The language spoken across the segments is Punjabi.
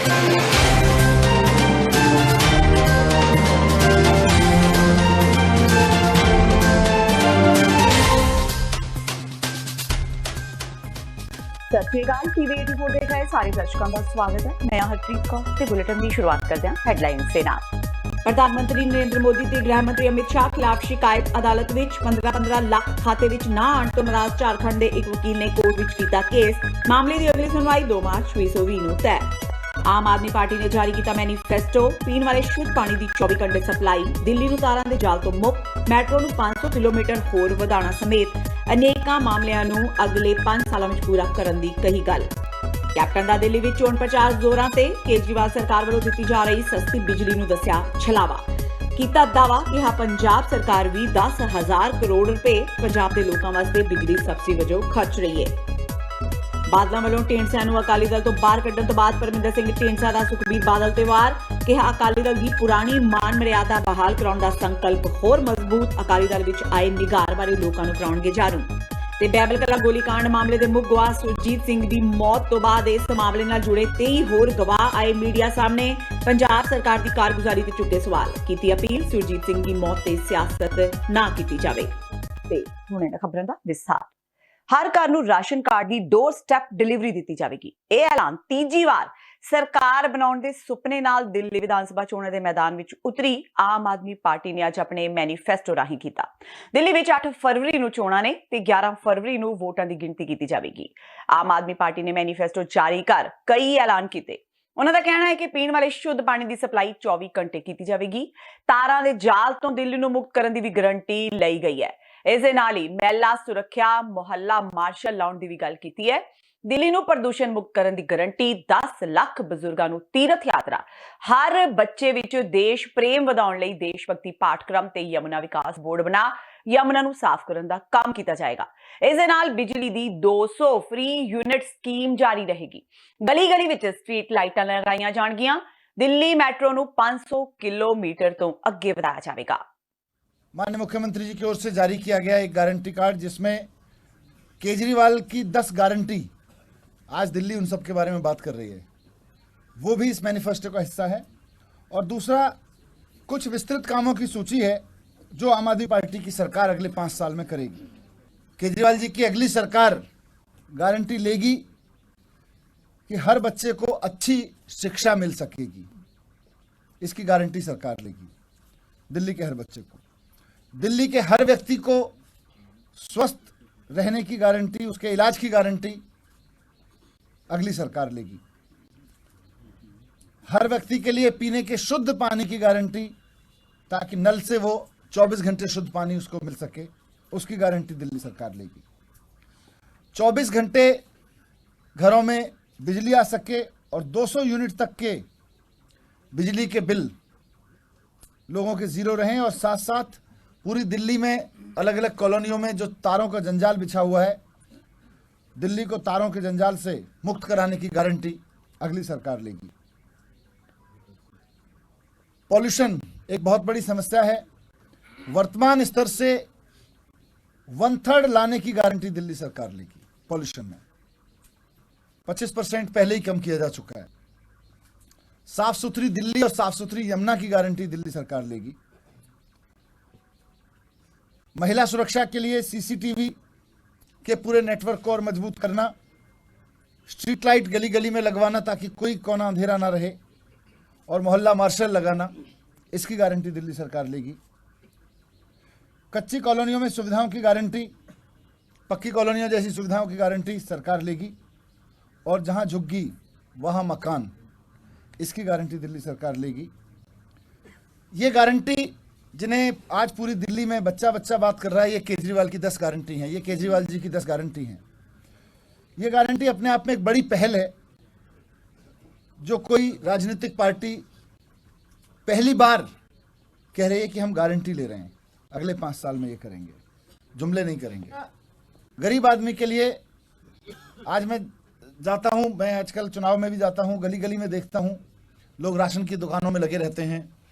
सत श्री अकाल TV 84 देख रहे सारे दर्शकों का स्वागत है। मैं हरप्रीत कौर ते बुलेटिन की शुरुआत करते हैं हेडलाइंस से नाल। प्रधानमंत्री नरेंद्र मोदी ते गृह मंत्री अमित शाह खिलाफ शिकायत अदालत विच 15-15 लाख खाते विच ना आण तो नाराज झारखंड दे एक वकील ने कोर्ट विच कीता केस। मामले की अगली सुनवाई 2 मार्च 2020 ਨੂੰ तय। आम आदमी पार्टी ने जारी किया मैनीफेस्टो, पीण वाले शुद्ध पानी की 24 घंटे सप्लाई, दिल्ली नूं तारां दे जाल तो मुक्त, मैट्रो नूं 500 किलोमीटर होर वधाणा समेत अनेकां मामलिਆਂ ਨੂੰ अगले 5 सालां ਵਿੱਚ पूरा ਕਰਨ ਦੀ कही गल। कैप्टन ਦਾ दिल्ली ਵਿੱਚ चोण प्रचार जोरां ते, केजरीवाल सरकार ਵੱਲੋਂ ਦਿੱਤੀ जा रही सस्ती बिजली ਨੂੰ ਦੱਸਿਆ ਛਲਾਵਾ। ਕੀਤਾ दावा कि हाँ पंजाब सरकार भी 10,000 करोड़ रुपए पंजाब के लोगों वास्ते बिजली सबसिडी वजों खर्च रही है। बादलों वालों ढींडसा नूं अकाली दल तो बाहर कड्ढण तो बाद परमिंदर सिंह ढींडसा दा सुखबीर बादल ते वार, कहा अकाली दल की पुरानी मान मर्यादा बहाल कराउण दा संकल्प होर मजबूत। अकाली दल विच आए निगार बारे लोकां नूं कराउणगे जाणू। ते बैबल कला गोलीकांड मामले दे मुख गवाह सुरजीत सिंह की मौत तो बाद इस मामले नाल जुड़े 23 होर गवाह आए मीडिया सामने। पंजाब सरकार की कारगुजारी ते चुके सवाल, कीती अपील सुरजीत सिंह की मौत ते सियासत ना कीती जावे। ते हुणे दा खबरां दा विस्तार। हर घर नूं राशन कार्ड की डोर स्टैप डिलीवरी दी जाएगी। यह ऐलान तीजी बार सरकार बनाउण दे सुपने नाल दिल्ली विधानसभा चोणां दे मैदान विच उतरी आम आदमी पार्टी ने अज अपने मैनीफेस्टो राही कीता। दिल्ली विच 8 फरवरी नूं चोणां ने ते 11 फरवरी नूं वोटां दी गिणती कीती जाएगी। आम आदमी पार्टी ने मैनीफेस्टो जारी कर कई ऐलान कीते। उन्हों का कहना है कि पीण वाले शुद्ध पानी की सप्लाई 24 घंटे की जाएगी। तारां दे जाल तो दिल्ली नूं मुक्त करन दी भी गारंटी लई गई है। इस दे नाल ही महिला सुरक्षा मुहल्ला मार्शल लाउण दी भी गल कीती है। दिल्ली नूं प्रदूषण मुक्त करन दी गारंटी, 10 लाख बजुर्गां नूं तीरथ यात्रा, हर बच्चे विच देश प्रेम वधाउण लई देशभक्ति पाठक्रम ते यमुना विकास बोर्ड बना यमुना नूं साफ करन दा काम कीता जाएगा। इस दे नाल बिजली दी 200 फ्री यूनिट स्कीम जारी रहेगी। गली गली विच स्ट्रीट लाइटां लगाईआं जाणगीआं। दिल्ली मैट्रो नूं 500 किलोमीटर तो अगे वधाया जाएगा। माननीय मुख्यमंत्री जी की ओर से जारी किया गया एक गारंटी कार्ड, जिसमें केजरीवाल की 10 गारंटी आज दिल्ली उन सब के बारे में बात कर रही है, वो भी इस मैनिफेस्टो का हिस्सा है। और दूसरा, कुछ विस्तृत कामों की सूची है जो आम आदमी पार्टी की सरकार अगले 5 साल में करेगी। केजरीवाल जी की अगली सरकार गारंटी लेगी कि हर बच्चे को अच्छी शिक्षा मिल सकेगी। इसकी गारंटी सरकार लेगी दिल्ली के हर बच्चे को। दिल्ली के हर व्यक्ति को स्वस्थ रहने की गारंटी, उसके इलाज की गारंटी अगली सरकार लेगी। हर व्यक्ति के लिए पीने के शुद्ध पानी की गारंटी, ताकि नल से वो 24 घंटे शुद्ध पानी उसको मिल सके, उसकी गारंटी दिल्ली सरकार लेगी। 24 घंटे घरों में बिजली आ सके और 200 यूनिट तक के बिजली के बिल लोगों के जीरो रहें। और साथ साथ पूरी दिल्ली में अलग अलग कॉलोनियों में जो तारों का जंजाल बिछा हुआ है, दिल्ली को तारों के जंजाल से मुक्त कराने की गारंटी अगली सरकार लेगी। पॉल्यूशन एक बहुत बड़ी समस्या है। वर्तमान स्तर से 1/3 लाने की गारंटी दिल्ली सरकार लेगी। पॉल्यूशन में 25% पहले ही कम किया जा चुका है। साफ सुथरी दिल्ली और साफ सुथरी यमुना की गारंटी दिल्ली सरकार लेगी। महिला सुरक्षा के लिए सीसीटीवी के पूरे नेटवर्क को और मजबूत करना, स्ट्रीट लाइट गली गली में लगवाना ताकि कोई कोना अंधेरा ना रहे, और मोहल्ला मार्शल लगाना, इसकी गारंटी दिल्ली सरकार लेगी। कच्ची कॉलोनियों में सुविधाओं की गारंटी, पक्की कॉलोनियों जैसी सुविधाओं की गारंटी सरकार लेगी। और जहां झुग्गी वहां मकान, इसकी गारंटी दिल्ली सरकार लेगी। ये गारंटी जिन्हें आज पूरी दिल्ली में बच्चा बच्चा बात कर रहा है, ये केजरीवाल की 10 गारंटी हैं। ये केजरीवाल जी की 10 गारंटी हैं। ये गारंटी अपने आप में एक बड़ी पहल है, जो कोई राजनीतिक पार्टी पहली बार कह रही है कि हम गारंटी ले रहे हैं, अगले 5 साल में ये करेंगे, जुमले नहीं करेंगे। गरीब आदमी के लिए आज मैं जाता हूँ, मैं आजकल चुनाव में भी जाता हूँ, गली गली में देखता हूँ लोग राशन की दुकानों में लगे रहते हैं।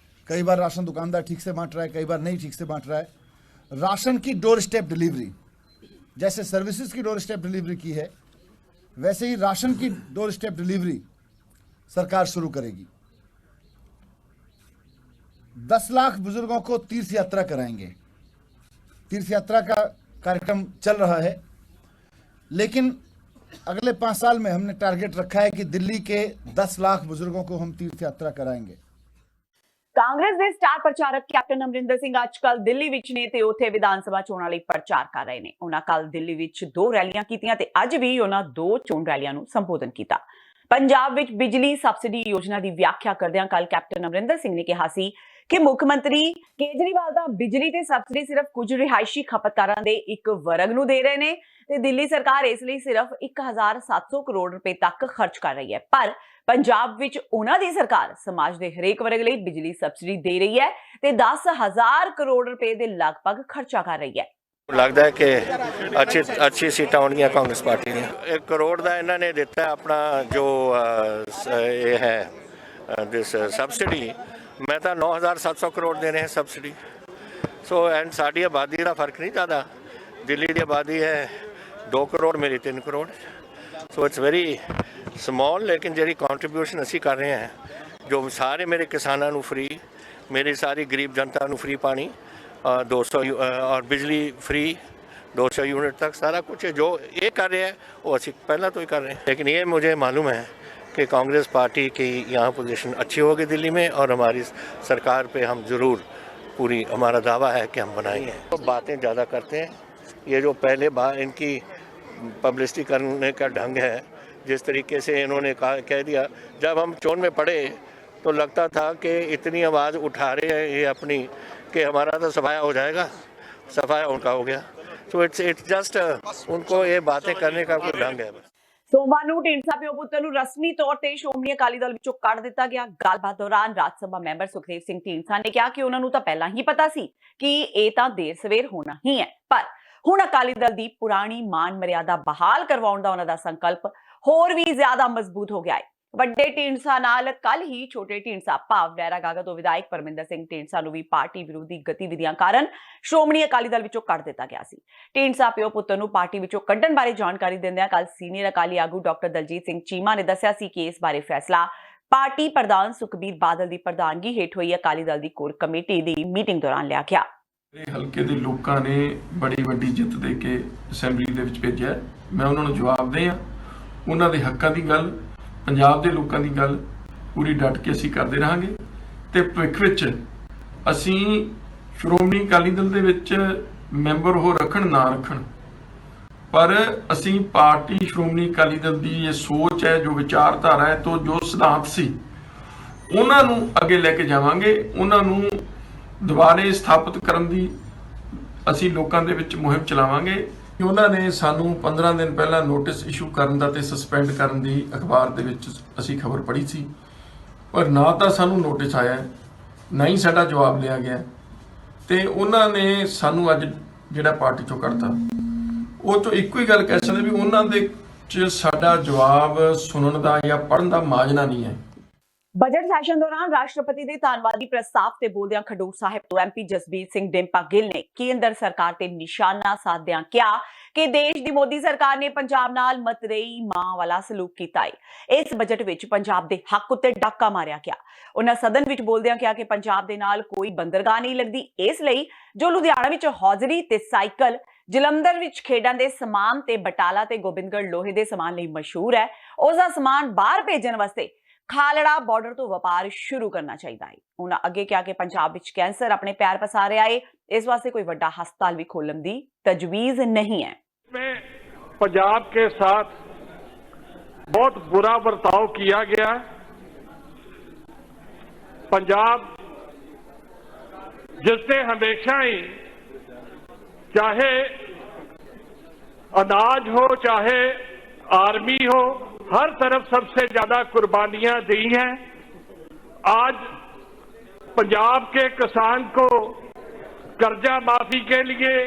कई बार राशन दुकानदार ठीक से बांट रहा है, कई बार नहीं ठीक से बांट रहा है। राशन की डोर स्टेप डिलीवरी, जैसे सर्विसेज की डोर स्टेप डिलीवरी की है, वैसे ही राशन की डोर स्टेप डिलीवरी सरकार शुरू करेगी। 10 लाख बुजुर्गों को तीर्थ यात्रा कराएंगे। तीर्थ यात्रा का कार्यक्रम चल रहा है, लेकिन अगले 5 साल में हमने टारगेट रखा है कि दिल्ली के 10 लाख बुजुर्गों को हम तीर्थ यात्रा कराएंगे। ਕਾਂਗਰਸ ਦੇ ਸਟਾਰ ਪ੍ਰਚਾਰਕ ਕੈਪਟਨ ਅਮਰਿੰਦਰ ਸਿੰਘ ਅੱਜ ਕੱਲ ਦਿੱਲੀ ਵਿੱਚ ਨੇ ਤੇ ਉੱਥੇ ਵਿਧਾਨ ਸਭਾ ਚੋਣਾਂ ਲਈ ਪ੍ਰਚਾਰ ਕਰ ਰਹੇ ਨੇ। ਉਹਨਾਂ ਕੱਲ ਦਿੱਲੀ ਵਿੱਚ 2 ਰੈਲੀਆਂ ਕੀਤੀਆਂ ਤੇ ਅੱਜ ਵੀ ਉਹਨਾਂ 2 ਚੋਣ ਰੈਲੀਆਂ ਨੂੰ ਸੰਬੋਧਨ ਕੀਤਾ। ਪੰਜਾਬ ਵਿੱਚ ਬਿਜਲੀ ਸਬਸਿਡੀ ਯੋਜਨਾ ਦੀ ਵਿਆਖਿਆ ਕਰਦਿਆਂ ਕੱਲ ਕੈਪਟਨ ਅਮਰਿੰਦਰ ਸਿੰਘ ਨੇ ਕਿਹਾ ਸੀ ਕਿ ਮੁੱਖ ਮੰਤਰੀ ਕੇਜਰੀਵਾਲ ਦਾ ਬਿਜਲੀ ਤੇ ਸਬਸਿਡੀ ਸਿਰਫ ਕੁਝ ਰਿਹਾਇਸ਼ੀ ਖਪਤਕਾਰਾਂ ਦੇ ਇੱਕ ਵਰਗ ਨੂੰ ਦੇ ਰਹੇ ਨੇ ਤੇ ਦਿੱਲੀ ਸਰਕਾਰ ਇਸ ਲਈ ਸਿਰਫ 1700 ਕਰੋੜ ਰੁਪਏ ਤੱਕ ਖਰਚ ਕਰ ਰਹੀ ਹੈ। ਪਰ ਪੰਜਾਬ ਵਿੱਚ ਉਹਨਾਂ ਦੀ ਸਰਕਾਰ ਸਮਾਜ ਦੇ ਹਰੇਕ ਵਰਗ ਲਈ ਬਿਜਲੀ ਸਬਸਿਡੀ ਦੇ ਰਹੀ ਹੈ ਤੇ 10,000 ਕਰੋੜ ਰੁਪਏ ਦੇ ਲਗਭਗ ਖਰਚਾ ਕਰ ਰਹੀ ਹੈ। लगता है कि अच्छी सीटां होंगी कांग्रेस पार्टी ने। 1 करोड़ का इन्होंने दिता अपना जो ये है दिस सबसिडी। मैं तो 9,700 करोड़ देने हैं सबसिडी। सो एंड साड़ी आबादी का फर्क नहीं ज़्यादा। दिल्ली की आबादी है 2 करोड़, मेरी 3 crore. So it's very small, लेकिन जी कॉन्ट्रीब्यूशन असी कर रहे हैं, जो सारे मेरे किसानों को फ्री, मेरी सारी गरीब जनता को फ्री पानी 200 और बिजली फ्री 200 यूनिट तक सारा कुछ है जो ये कर रहे हैं वो असी पहला तो ही कर रहे हैं। लेकिन ये मुझे मालूम है कि कांग्रेस पार्टी की यहाँ पोजीशन अच्छी होगी दिल्ली में, और हमारी सरकार पे हम ज़रूर पूरी हमारा दावा है कि हम बनाएंगे। तो बातें ज़्यादा करते हैं, ये जो पहले बार इनकी पब्लिसिटी करने का ढंग है, जिस तरीके से इन्होंने कह दिया, जब हम चोन में पड़े तो लगता था कि इतनी आवाज़ उठा रहे हैं ये अपनी कि हमारा तो सफाया हो जाएगा, सफाया उनका हो गया। सो इट्स जस्ट उनको ये बातें करने का कोई ढंग है। ਸੋਮਵਾਰ ਨੂੰ ਢੀਂਡਸਾ ਪਿਓ ਪੁੱਤਰ ਨੂੰ ਰਸਮੀ ਤੌਰ ਤੇ ਸ਼੍ਰੋਮਣੀ ਅਕਾਲੀ ਦਲ ਵਿੱਚੋਂ ਕੱਢ ਦਿੱਤਾ ਗਿਆ। ਗੱਲਬਾਤ ਦੌਰਾਨ ਰਾਜ ਸਭਾ ਮੈਂਬਰ ਸੁਖਦੇਵ ਸਿੰਘ ਢੀਂਡਸਾ ਨੇ ਕਿਹਾ ਕਿ ਉਹਨਾਂ ਨੂੰ ਤਾਂ ਪਹਿਲਾਂ ਹੀ ਪਤਾ ਸੀ ਕਿ ਇਹ ਤਾਂ ਦੇਰ ਸਵੇਰ ਹੋਣਾ ਹੀ ਹੈ, ਪਰ ਹੁਣ ਅਕਾਲੀ ਦਲ ਦੀ ਪੁਰਾਣੀ ਮਾਨ ਮਰਿਆਦਾ ਬਹਾਲ ਕਰਵਾਉਣ ਦਾ ਉਹਨਾਂ ਦਾ ਸੰਕਲਪ ਹੋਰ ਵੀ ਜ਼ਿਆਦਾ ਮਜ਼ਬੂਤ ਹੋ ਗਿਆ ਹੈ। ਵੱਡੇ ਢੀਂਡਸਾ ਨਾਲ ਕੱਲ ਹੀ ਛੋਟੇ ਢੀਂਡਸਾ ਭਾਵ ਲਹਿਰਾ ਗਾਗਾ ਤੋਂ ਵਿਧਾਇਕ ਪਰਮਿੰਦਰ ਸਿੰਘ ਢੀਂਡਸਾ ਨੂੰ ਵੀ ਪਾਰਟੀ ਵਿਰੋਧੀ ਗਤੀਵਿਧੀਆਂ ਕਾਰਨ ਸ਼੍ਰੋਮਣੀ ਅਕਾਲੀ ਦਲ ਵਿੱਚੋਂ ਕੱਢ ਦਿੱਤਾ ਗਿਆ ਸੀ। ਢੀਂਡਸਾ ਪਿਓ ਪੁੱਤਰ ਨੂੰ ਪਾਰਟੀ ਵਿੱਚੋਂ ਕੱਢਣ ਬਾਰੇ ਜਾਣਕਾਰੀ ਦਿੰਦਿਆਂ ਕੱਲ ਸੀਨੀਅਰ ਅਕਾਲੀ ਆਗੂ ਡਾਕਟਰ ਦਲਜੀਤ ਸਿੰਘ ਚੀਮਾ ਨੇ ਦੱਸਿਆ ਸੀ ਕਿ ਇਸ ਬਾਰੇ ਫੈਸਲਾ ਪਾਰਟੀ ਪ੍ਰਧਾਨ ਸੁਖਬੀਰ ਬਾਦਲ ਦੀ ਪ੍ਰਧਾਨਗੀ ਹੇਠ ਹੋਈ ਅਕਾਲੀ ਦਲ ਦੀ ਕੋਰ ਕਮੇਟੀ ਦੀ ਮੀਟਿੰਗ ਦੌਰਾਨ ਲਿਆ ਗਿਆ। ਹਲਕੇ ਦੇ ਲੋਕਾਂ ਨੇ ਬੜੀ ਵੱਡੀ ਜਿੱਤ ਦੇ ਕੇ ਅਸੈਂਬਲੀ ਦੇ ਵਿੱਚ ਭੇਜਿਆ। ਮੈਂ ਉਹਨਾਂ ਨੂੰ ਜਵਾਬ ਦੇ ਆ, ਉਹਨਾਂ ਦੇ ਹੱਕਾਂ ਦੀ ਗੱਲ, ਪੰਜਾਬ ਦੇ ਲੋਕਾਂ ਦੀ ਗੱਲ ਪੂਰੀ ਡਟ ਕੇ ਅਸੀਂ ਕਰਦੇ ਰਹਾਂਗੇ ਤੇ ਭਵਿੱਖ ਵਿੱਚ ਅਸੀਂ ਸ਼੍ਰੋਮਣੀ ਅਕਾਲੀ ਦਲ ਦੇ ਵਿੱਚ ਮੈਂਬਰ ਹੋ ਰੱਖਣ ਨਾ ਰੱਖਣ, ਪਰ ਅਸੀਂ ਪਾਰਟੀ ਸ਼੍ਰੋਮਣੀ ਅਕਾਲੀ ਦਲ ਦੀ ਇਹ ਸੋਚ ਹੈ, ਜੋ ਵਿਚਾਰਧਾਰਾ ਹੈ, ਤੋਂ ਜੋ ਸਿਧਾਂਤ ਸੀ, ਉਹਨਾਂ ਨੂੰ ਅੱਗੇ ਲੈ ਕੇ ਜਾਵਾਂਗੇ। ਉਹਨਾਂ ਨੂੰ ਦੁਬਾਰੇ ਸਥਾਪਿਤ ਕਰਨ ਦੀ ਅਸੀਂ ਲੋਕਾਂ ਦੇ ਵਿੱਚ ਮੁਹਿੰਮ ਚਲਾਵਾਂਗੇ। ਉਹਨਾਂ ਨੇ ਸਾਨੂੰ 15 ਦਿਨ ਪਹਿਲਾਂ ਨੋਟਿਸ ਇਸ਼ੂ ਕਰਨ ਦਾ ਤੇ ਸਸਪੈਂਡ ਕਰਨ ਦੀ ਅਖਬਾਰ ਦੇ ਵਿੱਚ ਅਸੀਂ ਖਬਰ ਪੜ੍ਹੀ ਸੀ, ਪਰ ਨਾ ਤਾਂ ਸਾਨੂੰ ਨੋਟਿਸ ਆਇਆ, ਨਾ ਹੀ ਸਾਡਾ ਜਵਾਬ ਲਿਆ ਗਿਆ, ਤੇ ਉਹਨਾਂ ਨੇ ਸਾਨੂੰ ਅੱਜ ਜਿਹੜਾ ਪਾਰਟੀ ਚੋਂ ਕੱਢਤਾ। ਉਹ ਤੋਂ ਇੱਕੋ ਹੀ ਗੱਲ ਕਹਿ ਸਕਦੇ ਵੀ ਉਹਨਾਂ ਦੇ 'ਚ ਸਾਡਾ ਜਵਾਬ ਸੁਣਨ ਦਾ ਜਾਂ ਪੜ੍ਹਨ ਦਾ ਮਾਜਨਾ ਨਹੀਂ ਹੈ। ਬਜਟ ਸੈਸ਼ਨ ਦੌਰਾਨ ਰਾਸ਼ਟਰਪਤੀ ਦੇ ਧੰਨਵਾਦੀ ਪ੍ਰਸਤਾਵ ਤੇ ਬੋਲਦਿਆਂ ਖਡੂਰ ਸਾਹਿਬ ਤੋਂ ਐਮਪੀ ਜਸਬੀਰ ਸਿੰਘ ਡਿੰਪਾ ਗਿੱਲ ਨੇ ਕੇਂਦਰ ਸਰਕਾਰ ਤੇ ਨਿਸ਼ਾਨਾ ਸਾਧਦਿਆਂ ਕਿਹਾ ਕਿ ਦੇਸ਼ ਦੀ ਮੋਦੀ ਸਰਕਾਰ ਨੇ ਪੰਜਾਬ ਨਾਲ ਮਤਰੇਈ ਮਾਂ ਵਾਲਾ ਸਲੂਕ ਕੀਤਾ ਹੈ। ਇਸ ਬਜਟ ਵਿੱਚ ਪੰਜਾਬ ਦੇ ਹੱਕ ਉੱਤੇ ਡਾਕਾ ਮਾਰਿਆ ਗਿਆ। ਉਹਨਾਂ ਸਦਨ ਵਿੱਚ ਬੋਲਦਿਆਂ ਕਿਹਾ ਕਿ ਪੰਜਾਬ ਦੇ ਨਾਲ ਕੋਈ ਬੰਦਰਗਾਹ ਨਹੀਂ ਲੱਗਦੀ, ਇਸ ਲਈ ਜੋ ਲੁਧਿਆਣਾ ਵਿੱਚ ਹੌਜ਼ਰੀ ਤੇ ਸਾਈਕਲ, ਜਲੰਧਰ ਵਿੱਚ ਖੇਡਾਂ ਦੇ ਸਮਾਨ ਤੇ ਬਟਾਲਾ ਤੇ ਗੋਬਿੰਦਗੜ੍ਹ ਲੋਹੇ ਦੇ ਸਮਾਨ ਲਈ ਮਸ਼ਹੂਰ ਹੈ, ਉਸ ਦਾ ਸਮਾਨ ਬਾਹਰ ਭੇਜਣ ਵਾਸਤੇ ਖਾਲੜਾ ਬਾਰਡਰ ਤੋਂ ਵਪਾਰ ਸ਼ੁਰੂ ਕਰਨਾ ਚਾਹੀਦਾ ਹੈ। ਉਹਨਾਂ ਅੱਗੇ ਕਿਹਾ ਕਿ ਪੰਜਾਬ ਵਿੱਚ ਕੈਂਸਰ ਆਪਣੇ ਪੈਰ ਪਸਾਰ ਰਿਹਾ ਹੈ, ਇਸ ਵਾਸਤੇ ਕੋਈ ਵੱਡਾ ਹਸਪਤਾਲ ਵੀ ਖੋਲਣ ਦੀ ਤਜਵੀਜ਼ नहीं है। पंजाब के साथ बहुत बुरा बर्ताव किया गया। पंजाब जिसने हमेशा ही चाहे अनाज हो चाहे आर्मी हो, हर तरफ सबसे ज्यादा कुर्बानियां दी हैं। आज पंजाब के किसान को कर्जा माफी के लिए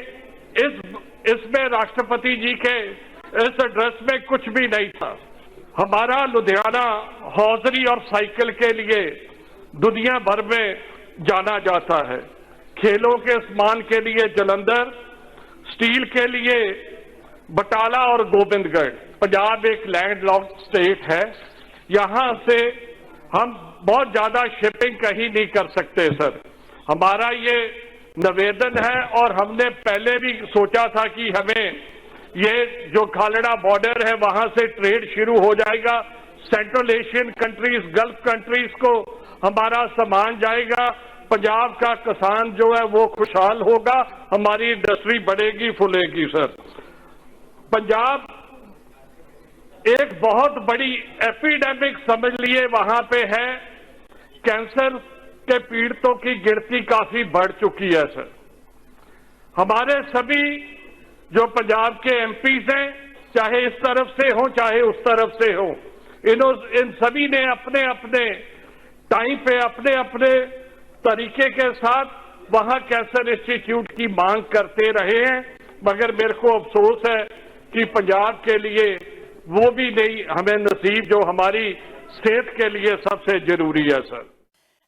इसमें राष्ट्रपति जी के इस एड्रेस में कुछ भी नहीं था। हमारा लुधियाना हौजरी और साइकिल के लिए दुनिया भर में जाना जाता है। खेलों के सामान के लिए जलंधर, स्टील के लिए बटाला और गोविंदगढ़। पंजाब एक लैंडलॉक्ड स्टेट है, यहाँ से हम बहुत ज्यादा शिपिंग कहीं नहीं कर सकते सर। हमारा ये निवेदन है और हमने पहले भी सोचा था कि हमें ये जो खालड़ा बॉर्डर है वहां से ट्रेड शुरू हो जाएगा, central Asian countries, gulf countries को हमारा सामान जाएगा, पंजाब का किसान जो है वो खुशहाल होगा, हमारी इंडस्ट्री बढ़ेगी फूलेगी सर। पंजाब एक बहुत बड़ी एपिडेमिक समझ लिए वहां पे है, कैंसर के पीड़ितों की गिनती काफी बढ़ चुकी है सर। हमारे सभी जो पंजाब के एमपीज हैं, चाहे इस तरफ से हो चाहे उस तरफ से हो, इन सभी ने अपने अपने टाइम पे अपने अपने तरीके के साथ वहां कैंसर इंस्टीट्यूट की मांग करते रहे हैं, मगर मेरे को अफसोस है कि पंजाब के लिए वो भी नहीं हमें नसीब जो हमारी सेहत के लिए सबसे जरूरी है सर।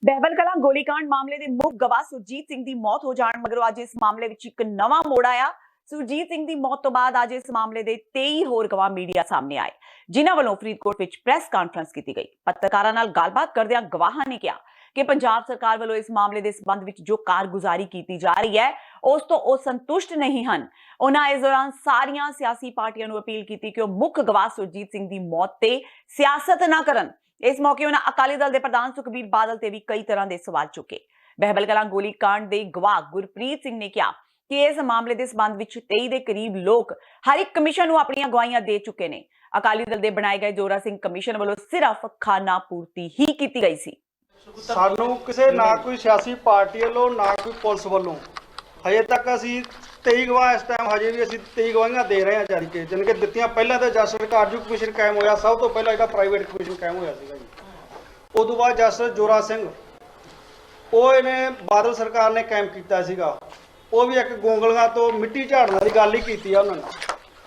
ਬਹਿਬਲ ਕਲਾਂ ਗੋਲੀकांड ਮਾਮਲੇ ਦੇ ਮੁੱਖ ਗਵਾਹ ਸੁਰਜੀਤ ਸਿੰਘ ਦੀ ਮੌਤ ਹੋ ਜਾਣ ਮਗਰੋਂ ਅੱਜ ਇਸ ਮਾਮਲੇ ਵਿੱਚ ਇੱਕ ਨਵਾਂ ਮੋੜ ਆਇਆ। ਸੁਰਜੀਤ ਸਿੰਘ ਦੀ ਮੌਤ ਤੋਂ ਬਾਅਦ ਅੱਜ ਇਸ ਮਾਮਲੇ ਦੇ 23 ਹੋਰ ਗਵਾਹ ਮੀਡੀਆ ਸਾਹਮਣੇ ਆਏ, ਜਿਨ੍ਹਾਂ ਵੱਲੋਂ ਫਰੀਦਕੋਟ ਵਿੱਚ ਪ੍ਰੈਸ ਕਾਨਫਰੰਸ ਕੀਤੀ ਗਈ। ਪੱਤਰਕਾਰਾਂ ਨਾਲ ਗੱਲਬਾਤ ਕਰਦਿਆਂ ਗਵਾਹਾਂ ਨੇ ਕਿਹਾ ਕਿ ਪੰਜਾਬ ਸਰਕਾਰ ਵੱਲੋਂ ਇਸ ਮਾਮਲੇ ਦੇ ਸਬੰਧ ਵਿੱਚ ਜੋ ਕਾਰਗੁਜ਼ਾਰੀ ਕੀਤੀ ਜਾ ਰਹੀ ਹੈ ਉਸ ਤੋਂ ਉਹ ਸੰਤੁਸ਼ਟ ਨਹੀਂ ਹਨ। ਉਹਨਾਂ ਇਸ ਦੌਰਾਨ ਸਾਰੀਆਂ ਸਿਆਸੀ ਪਾਰਟੀਆਂ ਨੂੰ ਅਪੀਲ ਕੀਤੀ ਕਿ ਉਹ ਮੁੱਖ ਗਵਾਹ ਸੁਰਜੀਤ ਸਿੰਘ ਦੀ ਮੌਤ ਤੇ ਸਿਆਸਤ ਨਾ ਕਰਨ। ਇਸ ਮੌਕੇ ਉਹਨਾਂ ਅਕਾਲੀ ਦਲ ਦੇ ਪ੍ਰਧਾਨ ਸੁਖਬੀਰ ਬਾਦਲ ਤੇ ਵੀ ਕਈ ਤਰ੍ਹਾਂ ਦੇ ਸਵਾਲ ਚੁੱਕੇ। ਬਹਿਬਲ ਕਲਾਂ ਗੋਲੀकांड ਦੇ ਗਵਾਹ ਗੁਰਪ੍ਰੀਤ ਸਿੰਘ ਨੇ ਕਿਹਾ ਕਿ ਇਸ ਮਾਮਲੇ ਦੇ ਸਬੰਧ ਵਿੱਚ 23 ਦੇ ਕਰੀਬ ਲੋਕ ਹਰ ਇੱਕ ਕਮਿਸ਼ਨ ਨੂੰ ਆਪਣੀਆਂ ਗਵਾਹੀਆਂ ਦੇ ਚੁੱਕੇ ਨੇ। ਅਕਾਲੀ ਦਲ ਦੇ ਬਣਾਏ ਗਏ ਜੋਰਾ ਸਿੰਘ ਕਮਿਸ਼ਨ ਵੱਲੋਂ ਸਿਰਫ ਖਾਨਾ ਪੂਰਤੀ ਹੀ ਕੀਤੀ ਗਈ ਸੀ। ਸਾਨੂੰ ਕਿਸੇ ਨਾ ਕੋਈ ਸਿਆਸੀ ਪਾਰਟੀ ਵੱਲੋਂ ਨਾ ਕੋਈ ਪੁਲਿਸ ਵੱਲੋਂ ਹਜੇ ਤੱਕ ਅਸੀਂ 23 ਗਵਾਹ ਇਸ ਟਾਈਮ ਹਜੇ ਵੀ ਅਸੀਂ 23 ਗਵਾਹੀਆਂ ਦੇ ਰਹੇ ਹਾਂ ਜਾਰੀ ਕੇ, ਜਾਣੀ ਕਿ ਦਿੱਤੀਆਂ। ਪਹਿਲਾਂ ਤਾਂ ਜਸਟਿਸ ਕਾਰਜੂ ਕਮਿਸ਼ਨ ਕਾਇਮ ਹੋਇਆ, ਸਭ ਤੋਂ ਪਹਿਲਾਂ ਜਿਹੜਾ ਪ੍ਰਾਈਵੇਟ ਕਮਿਸ਼ਨ ਕਾਇਮ ਹੋਇਆ ਸੀਗਾ ਜੀ। ਉਦੋਂ ਬਾਅਦ ਜਸਟਿਸ ਜੋਰਾ ਸਿੰਘ ਉਹ ਇਹਨੇ ਬਾਦਲ ਸਰਕਾਰ ਨੇ ਕਾਇਮ ਕੀਤਾ ਸੀਗਾ। ਉਹ ਵੀ ਇੱਕ ਗੋਂਗਲੀਆਂ ਤੋਂ ਮਿੱਟੀ ਝਾੜਨ ਦੀ ਗੱਲ ਹੀ ਕੀਤੀ ਆ ਉਹਨਾਂ ਨੇ,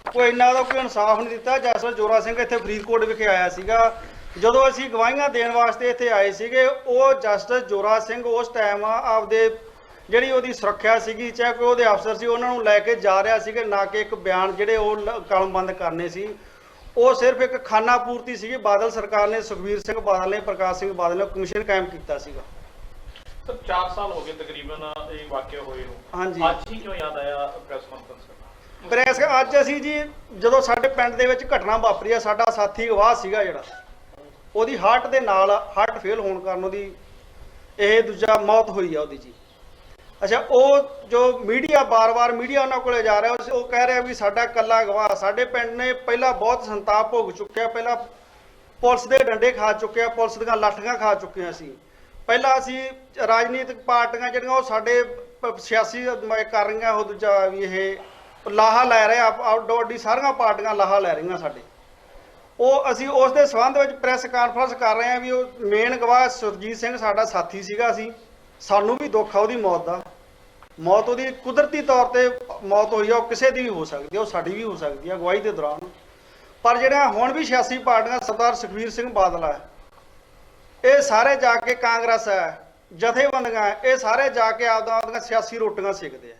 ਕੋਈ ਇੰਨਾ ਦਾ ਕੋਈ ਇਨਸਾਫ ਨਹੀਂ ਦਿੱਤਾ। ਜਸਟਿਸ ਜੋਰਾ ਸਿੰਘ ਇੱਥੇ ਫਰੀਦਕੋਟ ਵਿਖੇ ਆਇਆ ਸੀਗਾ, ਜਦੋਂ ਅਸੀਂ ਗਵਾਹੀਆਂ ਦੇਣ ਵਾਸਤੇ ਇੱਥੇ ਆਏ ਸੀਗੇ। ਉਹ ਜਸਟਿਸ ਜੋਰਾ ਸਿੰਘ ਉਸ ਟਾਈਮ ਆਪਦੇ ਜਿਹੜੀ ਉਹਦੀ ਸੁਰੱਖਿਆ ਸੀਗੀ, ਚਾਹੇ ਕੋਈ ਉਹਦੇ ਅਫਸਰ ਸੀ, ਉਹਨਾਂ ਨੂੰ ਲੈ ਕੇ ਜਾ ਰਿਹਾ ਸੀਗਾ, ਨਾ ਕਿ ਇੱਕ ਬਿਆਨ ਜਿਹੜੇ ਉਹ ਕਲਮਬੰਦ ਕਰਨੇ ਸੀ। ਉਹ ਸਿਰਫ ਇੱਕ ਖਾਨਾ ਪੂਰਤੀ ਸੀਗੀ। ਬਾਦਲ ਸਰਕਾਰ ਨੇ, ਸੁਖਬੀਰ ਸਿੰਘ ਬਾਦਲ ਨੇ, ਪ੍ਰਕਾਸ਼ ਸਿੰਘ ਬਾਦਲ ਨੇ ਕਮਿਸ਼ਨ ਕਾਇਮ ਕੀਤਾ ਸੀਗਾ। ਸਰ 4 ਸਾਲ ਹੋ ਗਏ ਤਕਰੀਬਨ ਇਹ ਵਾਕਿਆ ਹੋਏ ਨੂੰ, ਹਾਂਜੀ, ਅੱਜ ਹੀ ਕਿਉਂ ਯਾਦ ਆਇਆ ਪ੍ਰੈਸ ਕਾਨਫਰੰਸ ਕਰਨਾ? ਪ੍ਰੈਸ ਅੱਜ ਅਸੀਂ ਜੀ ਜਦੋਂ ਸਾਡੇ ਪਿੰਡ ਦੇ ਵਿੱਚ ਘਟਨਾ ਵਾਪਰੀ ਆ, ਸਾਡਾ ਸਾਥੀ ਗਵਾਹ ਸੀਗਾ ਜਿਹੜਾ, ਉਹਦੀ ਹਾਰਟ ਦੇ ਨਾਲ ਹਾਰਟ ਫੇਲ ਹੋਣ ਕਾਰਨ ਉਹਦੀ ਇਹ ਦੂਜਾ ਮੌਤ ਹੋਈ ਆ ਉਹਦੀ ਜੀ। ਅੱਛਾ, ਉਹ ਜੋ ਮੀਡੀਆ ਬਾਰ-ਬਾਰ ਮੀਡੀਆ ਉਹਨਾਂ ਕੋਲੇ ਜਾ ਰਿਹਾ, ਉਹ ਕਹਿ ਰਿਹਾ ਵੀ ਸਾਡਾ ਇਕੱਲਾ ਗਵਾਹ। ਸਾਡੇ ਪਿੰਡ ਨੇ ਪਹਿਲਾਂ ਬਹੁਤ ਸੰਤਾਪ ਭੋਗ ਚੁੱਕਿਆ, ਪਹਿਲਾਂ ਪੁਲਿਸ ਦੇ ਡੰਡੇ ਖਾ ਚੁੱਕਿਆ, ਪੁਲਿਸ ਦੀਆਂ ਲਾਠੀਆਂ ਖਾ ਚੁੱਕੇ ਸੀ। ਪਹਿਲਾਂ ਅਸੀਂ ਰਾਜਨੀਤਿਕ ਪਾਰਟੀਆਂ ਜਿਹੜੀਆਂ ਉਹ ਸਾਡੇ ਸਿਆਸੀ ਕਰ ਰਹੀਆਂ, ਉਹ ਦੂਜਾ ਵੀ ਇਹ ਲਾਹਾ ਲੈ ਰਹੇ, ਆਊਟਡੋਰ ਸਾਰੀਆਂ ਪਾਰਟੀਆਂ ਲਾਹਾ ਲੈ ਰਹੀਆਂ ਸਾਡੇ। ਉਹ ਅਸੀਂ ਉਸ ਦੇ ਸੰਬੰਧ ਵਿੱਚ ਪ੍ਰੈਸ ਕਾਨਫਰੰਸ ਕਰ ਰਹੇ ਹਾਂ ਵੀ ਉਹ ਮੇਨ ਗਵਾਹ ਸੁਰਜੀਤ ਸਿੰਘ ਸਾਡਾ ਸਾਥੀ ਸੀਗਾ। ਸਾਨੂੰ ਵੀ ਦੁੱਖ ਆ ਉਹਦੀ ਮੌਤ ਦਾ। ਮੌਤ ਉਹਦੀ ਕੁਦਰਤੀ ਤੌਰ ਤੇ ਮੌਤ ਹੋਈ ਆ, ਉਹ ਕਿਸੇ ਦੀ ਵੀ ਹੋ ਸਕਦੀ ਆ, ਉਹ ਸਾਡੀ ਵੀ ਹੋ ਸਕਦੀ ਆ ਗਵਾਹੀ ਦੇ ਦੌਰਾਨ। ਪਰ ਜਿਹੜਾ ਹੁਣ ਵੀ ਸਿਆਸੀ ਪਾਰਟੀਆਂ, ਸਰਦਾਰ ਸੁਖਬੀਰ ਸਿੰਘ ਬਾਦਲ ਹੈ, ਇਹ ਸਾਰੇ ਜਾ ਕੇ ਕਾਂਗਰਸ ਹੈ, ਜਥੇਬੰਦੀਆਂ, ਇਹ ਸਾਰੇ ਜਾ ਕੇ ਆਪਦੀਆਂ ਸਿਆਸੀ ਰੋਟੀਆਂ ਸੇਕਦੇ ਆ।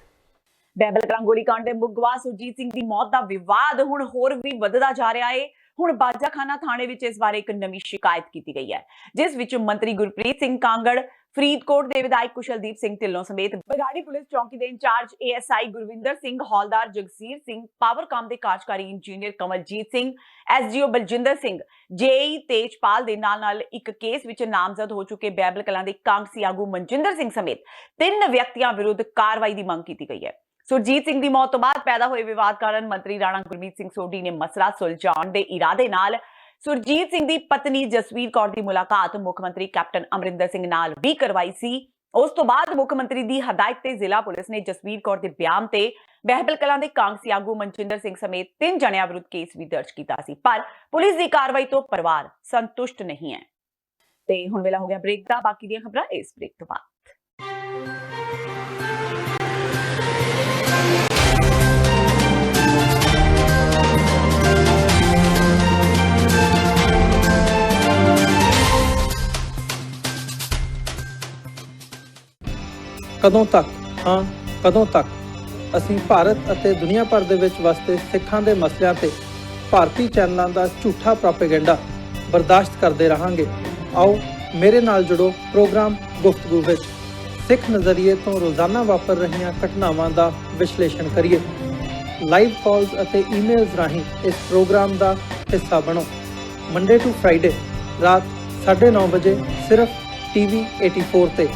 ਬਹਿਬਲ ਕਲਾਂ ਗੋਲੀकांड ਦੇ ਮੁੱਖ ਗਵਾਹ ਸੁਰਜੀਤ ਸਿੰਘ ਦੀ ਮੌਤ ਦਾ ਵਿਵਾਦ ਹੁਣ ਹੋਰ ਵੀ ਵੱਧਦਾ ਜਾ ਰਿਹਾ ਹੈ। ਹੁਣ ਬਾਜਾਖਾਨਾ ਥਾਣੇ ਵਿੱਚ ਇਸ ਬਾਰੇ ਇੱਕ ਨਵੀਂ ਸ਼ਿਕਾਇਤ ਕੀਤੀ ਗਈ ਹੈ, ਜਿਸ ਵਿੱਚ ਮੰਤਰੀ ਗੁਰਪ੍ਰੀਤ ਸਿੰਘ ਕਾਂਗੜ, ਫਰੀਦਕੋਟ ਦੇ ਵਿਧਾਇਕ ਕੁਸ਼ਲਦੀਪ ਸਿੰਘ ਢਿੱਲੋਂ ਸਮੇਤ ਬਗਾੜੀ ਪੁਲਿਸ ਚੌਕੀ ਦੇ ਇੰਚਾਰਜ ASI ਗੁਰਵਿੰਦਰ ਸਿੰਘ, ਹੌਲਦਾਰ ਜਗਸੀਰ ਸਿੰਘ, ਪਾਵਰਕਾਮ ਦੇ ਕਾਰਜਕਾਰੀ engineer Kamaljit Singh, SGO Baljinder Singh, JE Tejpal ਦੇ ਨਾਲ ਇੱਕ ਕੇਸ ਵਿੱਚ ਨਾਮਜ਼ਦ ਹੋ ਚੁੱਕੇ ਬਹਿਬਲ ਕਲਾਂ ਦੇ ਕਾਂਗਸੀ ਆਗੂ ਮਨਜਿੰਦਰ ਸਿੰਘ ਸਮੇਤ 3 ਵਿਅਕਤੀਆਂ ਵਿਰੁੱਧ ਕਾਰਵਾਈ ਦੀ ਮੰਗ ਕੀਤੀ ਗਈ ਹੈ। ਸੁਰਜੀਤ ਸਿੰਘ ਦੀ ਮੌਤ ਤੋਂ ਬਾਅਦ ਪੈਦਾ ਹੋਏ ਵਿਵਾਦ ਕਾਰਨ ਮੰਤਰੀ ਰਾਣਾ ਗੁਰਮੀਤ ਸਿੰਘ ਸੋਢੀ ਨੇ ਮਸਲਾ ਸੁਲਝਾਉਣ ਦੇ ਇਰਾਦੇ ਨਾਲ ਸੁਰਜੀਤ ਸਿੰਘ ਦੀ ਪਤਨੀ ਜਸਵੀਰ ਕੌਰ ਦੀ ਮੁਲਾਕਾਤ ਮੁੱਖ ਮੰਤਰੀ ਕੈਪਟਨ ਅਮਰਿੰਦਰ ਸਿੰਘ ਨਾਲ ਵੀ ਕਰਵਾਈ ਸੀ। ਉਸ ਤੋਂ ਬਾਅਦ ਮੁੱਖ ਮੰਤਰੀ ਦੀ ਹਦਾਇਤ ਤੇ ਜ਼ਿਲ੍ਹਾ ਪੁਲਿਸ ਨੇ ਜਸਵੀਰ ਕੌਰ ਦੇ ਬਿਆਨ ਤੇ ਬਹਿਬਲ ਕਲਾਂ ਦੇ ਕਾਂਗਸੀ ਆਗੂ ਮਨਜਿੰਦਰ ਸਿੰਘ ਸਮੇਤ 3 ਜਣਿਆਂ ਵਿਰੁੱਧ ਕੇਸ ਵੀ ਦਰਜ ਕੀਤਾ ਸੀ, ਪਰ ਪੁਲਿਸ ਦੀ ਕਾਰਵਾਈ ਤੋਂ ਪਰਿਵਾਰ ਸੰਤੁਸ਼ਟ ਨਹੀਂ ਹੈ। ਤੇ ਹੁਣ ਵੇਲਾ ਹੋ ਗਿਆ ਬ੍ਰੇਕ ਦਾ। ਬਾਕੀ ਦੀਆਂ ਖਬਰਾਂ ਇਸ ਬ੍ਰੇਕ ਤੋਂ ਬਾਅਦ। ਕਦੋਂ ਤੱਕ, ਹਾਂ ਕਦੋਂ ਤੱਕ ਅਸੀਂ ਭਾਰਤ ਅਤੇ ਦੁਨੀਆ ਭਰ ਦੇ ਵਿੱਚ ਵਸਦੇ ਸਿੱਖਾਂ ਦੇ ਮਸਲਿਆਂ ਤੇ ਭਾਰਤੀ ਚੈਨਲਾਂ ਦਾ ਝੂਠਾ ਪ੍ਰੋਪੇਗੈਂਡਾ ਬਰਦਾਸ਼ਤ ਕਰਦੇ ਰਹਾਂਗੇ। ਆਓ ਮੇਰੇ ਨਾਲ ਜੁੜੋ ਪ੍ਰੋਗਰਾਮ ਗੁਫ਼ਤਗੂ ਵਿੱਚ। ਸਿੱਖ ਨਜ਼ਰੀਏ ਤੋਂ ਰੋਜ਼ਾਨਾ ਵਾਪਰ ਰਹੀਆਂ ਘਟਨਾਵਾਂ ਦਾ ਵਿਸ਼ਲੇਸ਼ਣ ਕਰੀਏ। ਲਾਈਵ ਕਾਲਸ ਅਤੇ ਈਮੇਲਸ ਰਾਹੀਂ ਇਸ ਪ੍ਰੋਗਰਾਮ ਦਾ ਹਿੱਸਾ ਬਣੋ। ਮੰਡੇ ਟੂ ਫਰਾਈਡੇ ਰਾਤ 9:30 ਵਜੇ ਸਿਰਫ TV 84 ਤੇ।